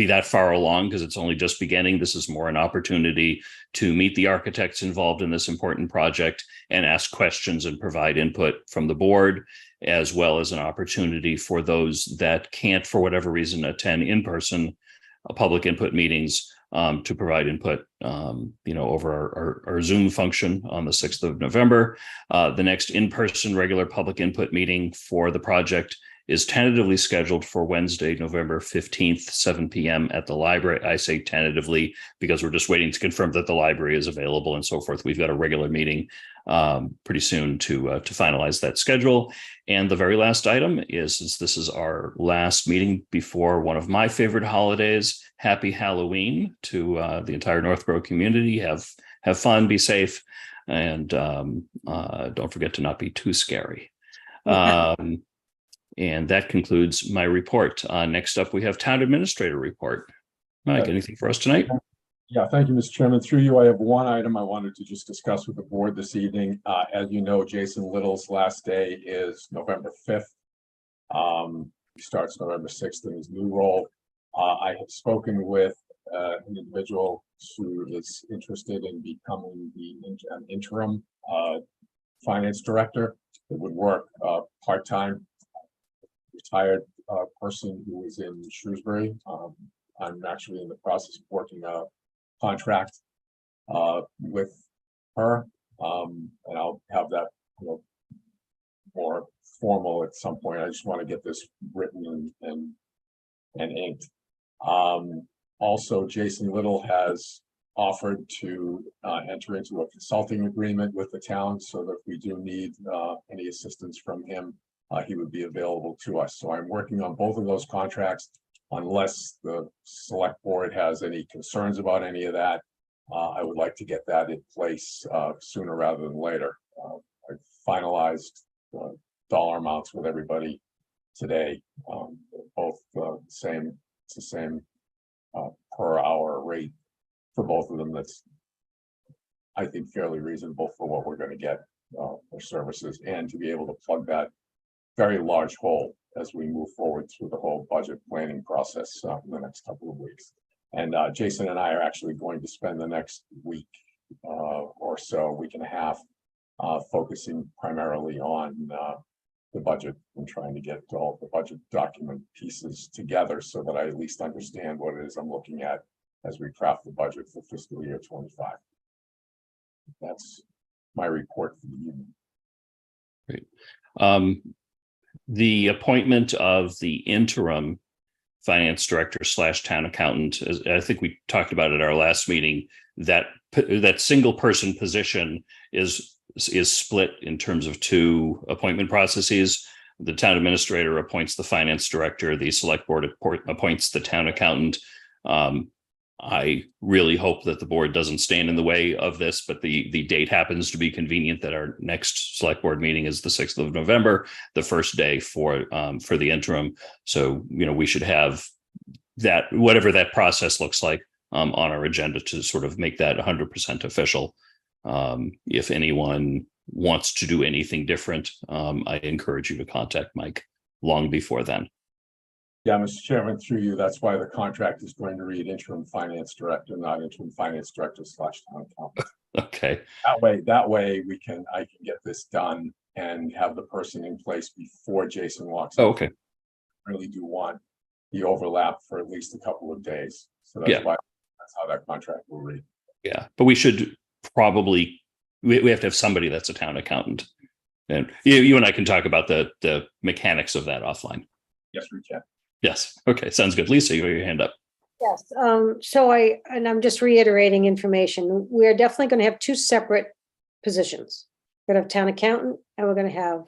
that far along because it's only just beginning. This is more an opportunity to meet the architects involved in this important project and ask questions and provide input from the board, as well as an opportunity for those that can't, for whatever reason, attend in-person public input meetings to provide input, over our Zoom function on the 6th of November. The next in-person regular public input meeting for the project is tentatively scheduled for Wednesday, November 15th, 7 p.m. at the library. I say tentatively because we're just waiting to confirm that the library is available and so forth. We've got a regular meeting pretty soon to finalize that schedule. And the very last item is, since this is our last meeting before one of my favorite holidays, happy Halloween to the entire Northborough community. Have fun, be safe, and don't forget to not be too scary. And that concludes my report. Next up, we have Town Administrator report. Mike, anything for us tonight? Yeah, thank you, Mr. Chairman. Through you, I have one item I wanted to just discuss with the board this evening. As you know, Jason Little's last day is November 5th. He starts November 6th in his new role. I have spoken with an individual who is interested in becoming the interim finance director. It would work part-time. Retired person who is in Shrewsbury. I'm actually in the process of working a contract with her, and I'll have that more formal at some point. I just want to get this written and inked. Also, Jason Little has offered to enter into a consulting agreement with the town so that if we do need any assistance from him, he would be available to us. So I'm working on both of those contracts. unless the select board has any concerns about any of that, I would like to get that in place sooner rather than later. I finalized dollar amounts with everybody today, both it's the same per hour rate for both of them. That's, I think, fairly reasonable for what we're going to get for services, and to be able to plug that very large hole as we move forward through the whole budget planning process in the next couple of weeks. And Jason and I are actually going to spend the next week or so, week and a half, focusing primarily on the budget and trying to get all the budget document pieces together so that I at least understand what it is I'm looking at as we craft the budget for fiscal year 25. That's my report for the evening. Great. The appointment of the interim finance director / town accountant, as I think we talked about at our last meeting, that single person position is split in terms of two appointment processes. The town administrator appoints the finance director, the select board appoints the town accountant. I really hope that the board doesn't stand in the way of this, but the date happens to be convenient that our next select board meeting is the 6th of November, the first day for the interim. So, we should have that, whatever that process looks like, on our agenda to sort of make that 100% official. If anyone wants to do anything different, I encourage you to contact Mike long before then. Yeah, Mr. Chairman, through you, that's why the contract is going to read interim finance director, not interim finance director / town accountant. Okay. That way I can get this done and have the person in place before Jason walks in. Oh, okay. I really do want the overlap for at least a couple of days. So that's why that's how that contract will read. Yeah, but we should probably, we have to have somebody that's a town accountant. And you and I can talk about the mechanics of that offline. Yes, we can. Yes. Okay. Sounds good. Lisa, you have your hand up. Yes, so I'm just reiterating information. We're definitely going to have two separate positions. We're going to have town accountant and we're going to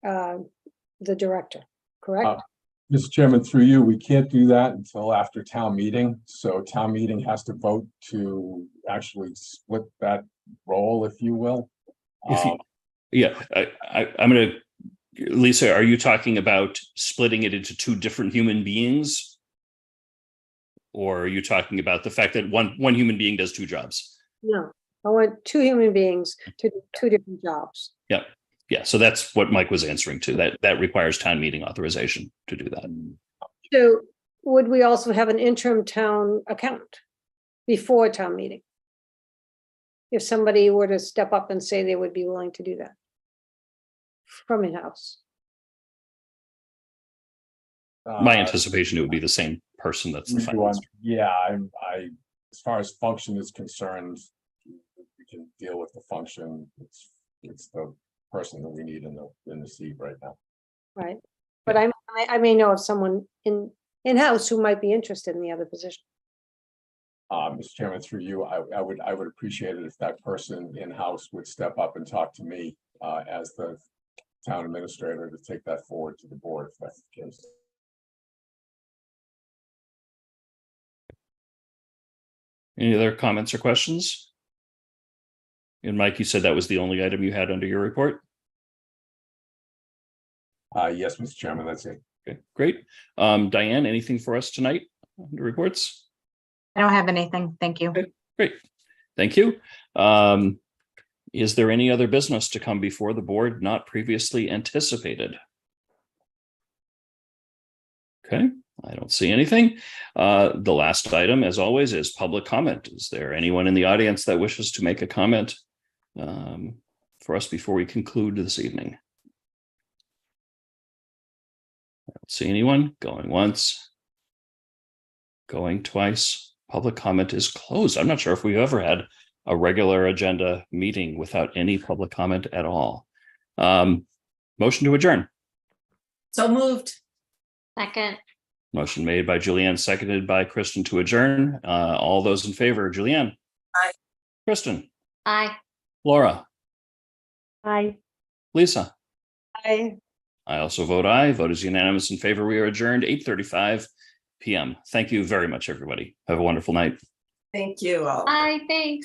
have the director, correct? Mr. Chairman, through you, we can't do that until after town meeting. So town meeting has to vote to actually split that role, if you will. I'm going to, Lisa, are you talking about splitting it into two different human beings? Or are you talking about the fact that one human being does two jobs? No, I want two human beings to do two different jobs. Yeah. Yeah. So that's what Mike was answering to. That requires town meeting authorization to do that. So would we also have an interim town accountant before town meeting? If somebody were to step up and say they would be willing to do that from in-house. My anticipation, it would be the same person that's the finance. Yeah, I as far as function is concerned, we can deal with the function. It's the person that we need in the seat right now. Right, but I may know of someone in-house who might be interested in the other position. Mr. Chairman, through you, I would appreciate it if that person in-house would step up and talk to me as the town administrator to take that forward to the board, if that's the case. Any other comments or questions? And Mike, you said that was the only item you had under your report? Yes, Mr. Chairman, that's it. Okay, great. Diane, anything for us tonight under reports? I don't have anything. Thank you. Okay, great. Thank you. Is there any other business to come before the board not previously anticipated? Okay, I don't see anything. The last item, as always, is public comment. Is there anyone in the audience that wishes to make a comment for us before we conclude this evening? I don't see anyone. Going once. Going twice. Public comment is closed. I'm not sure if we've ever had a regular agenda meeting without any public comment at all. Motion to adjourn. So moved. Second. Motion made by Julianne, seconded by Kristen to adjourn. All those in favor, Julianne? Aye. Kristen? Aye. Laura? Aye. Lisa? I I also vote aye. Vote is unanimous in favor. We are adjourned 8:35 p.m. Thank you very much, everybody. Have a wonderful night. Thank you all. Bye, thanks.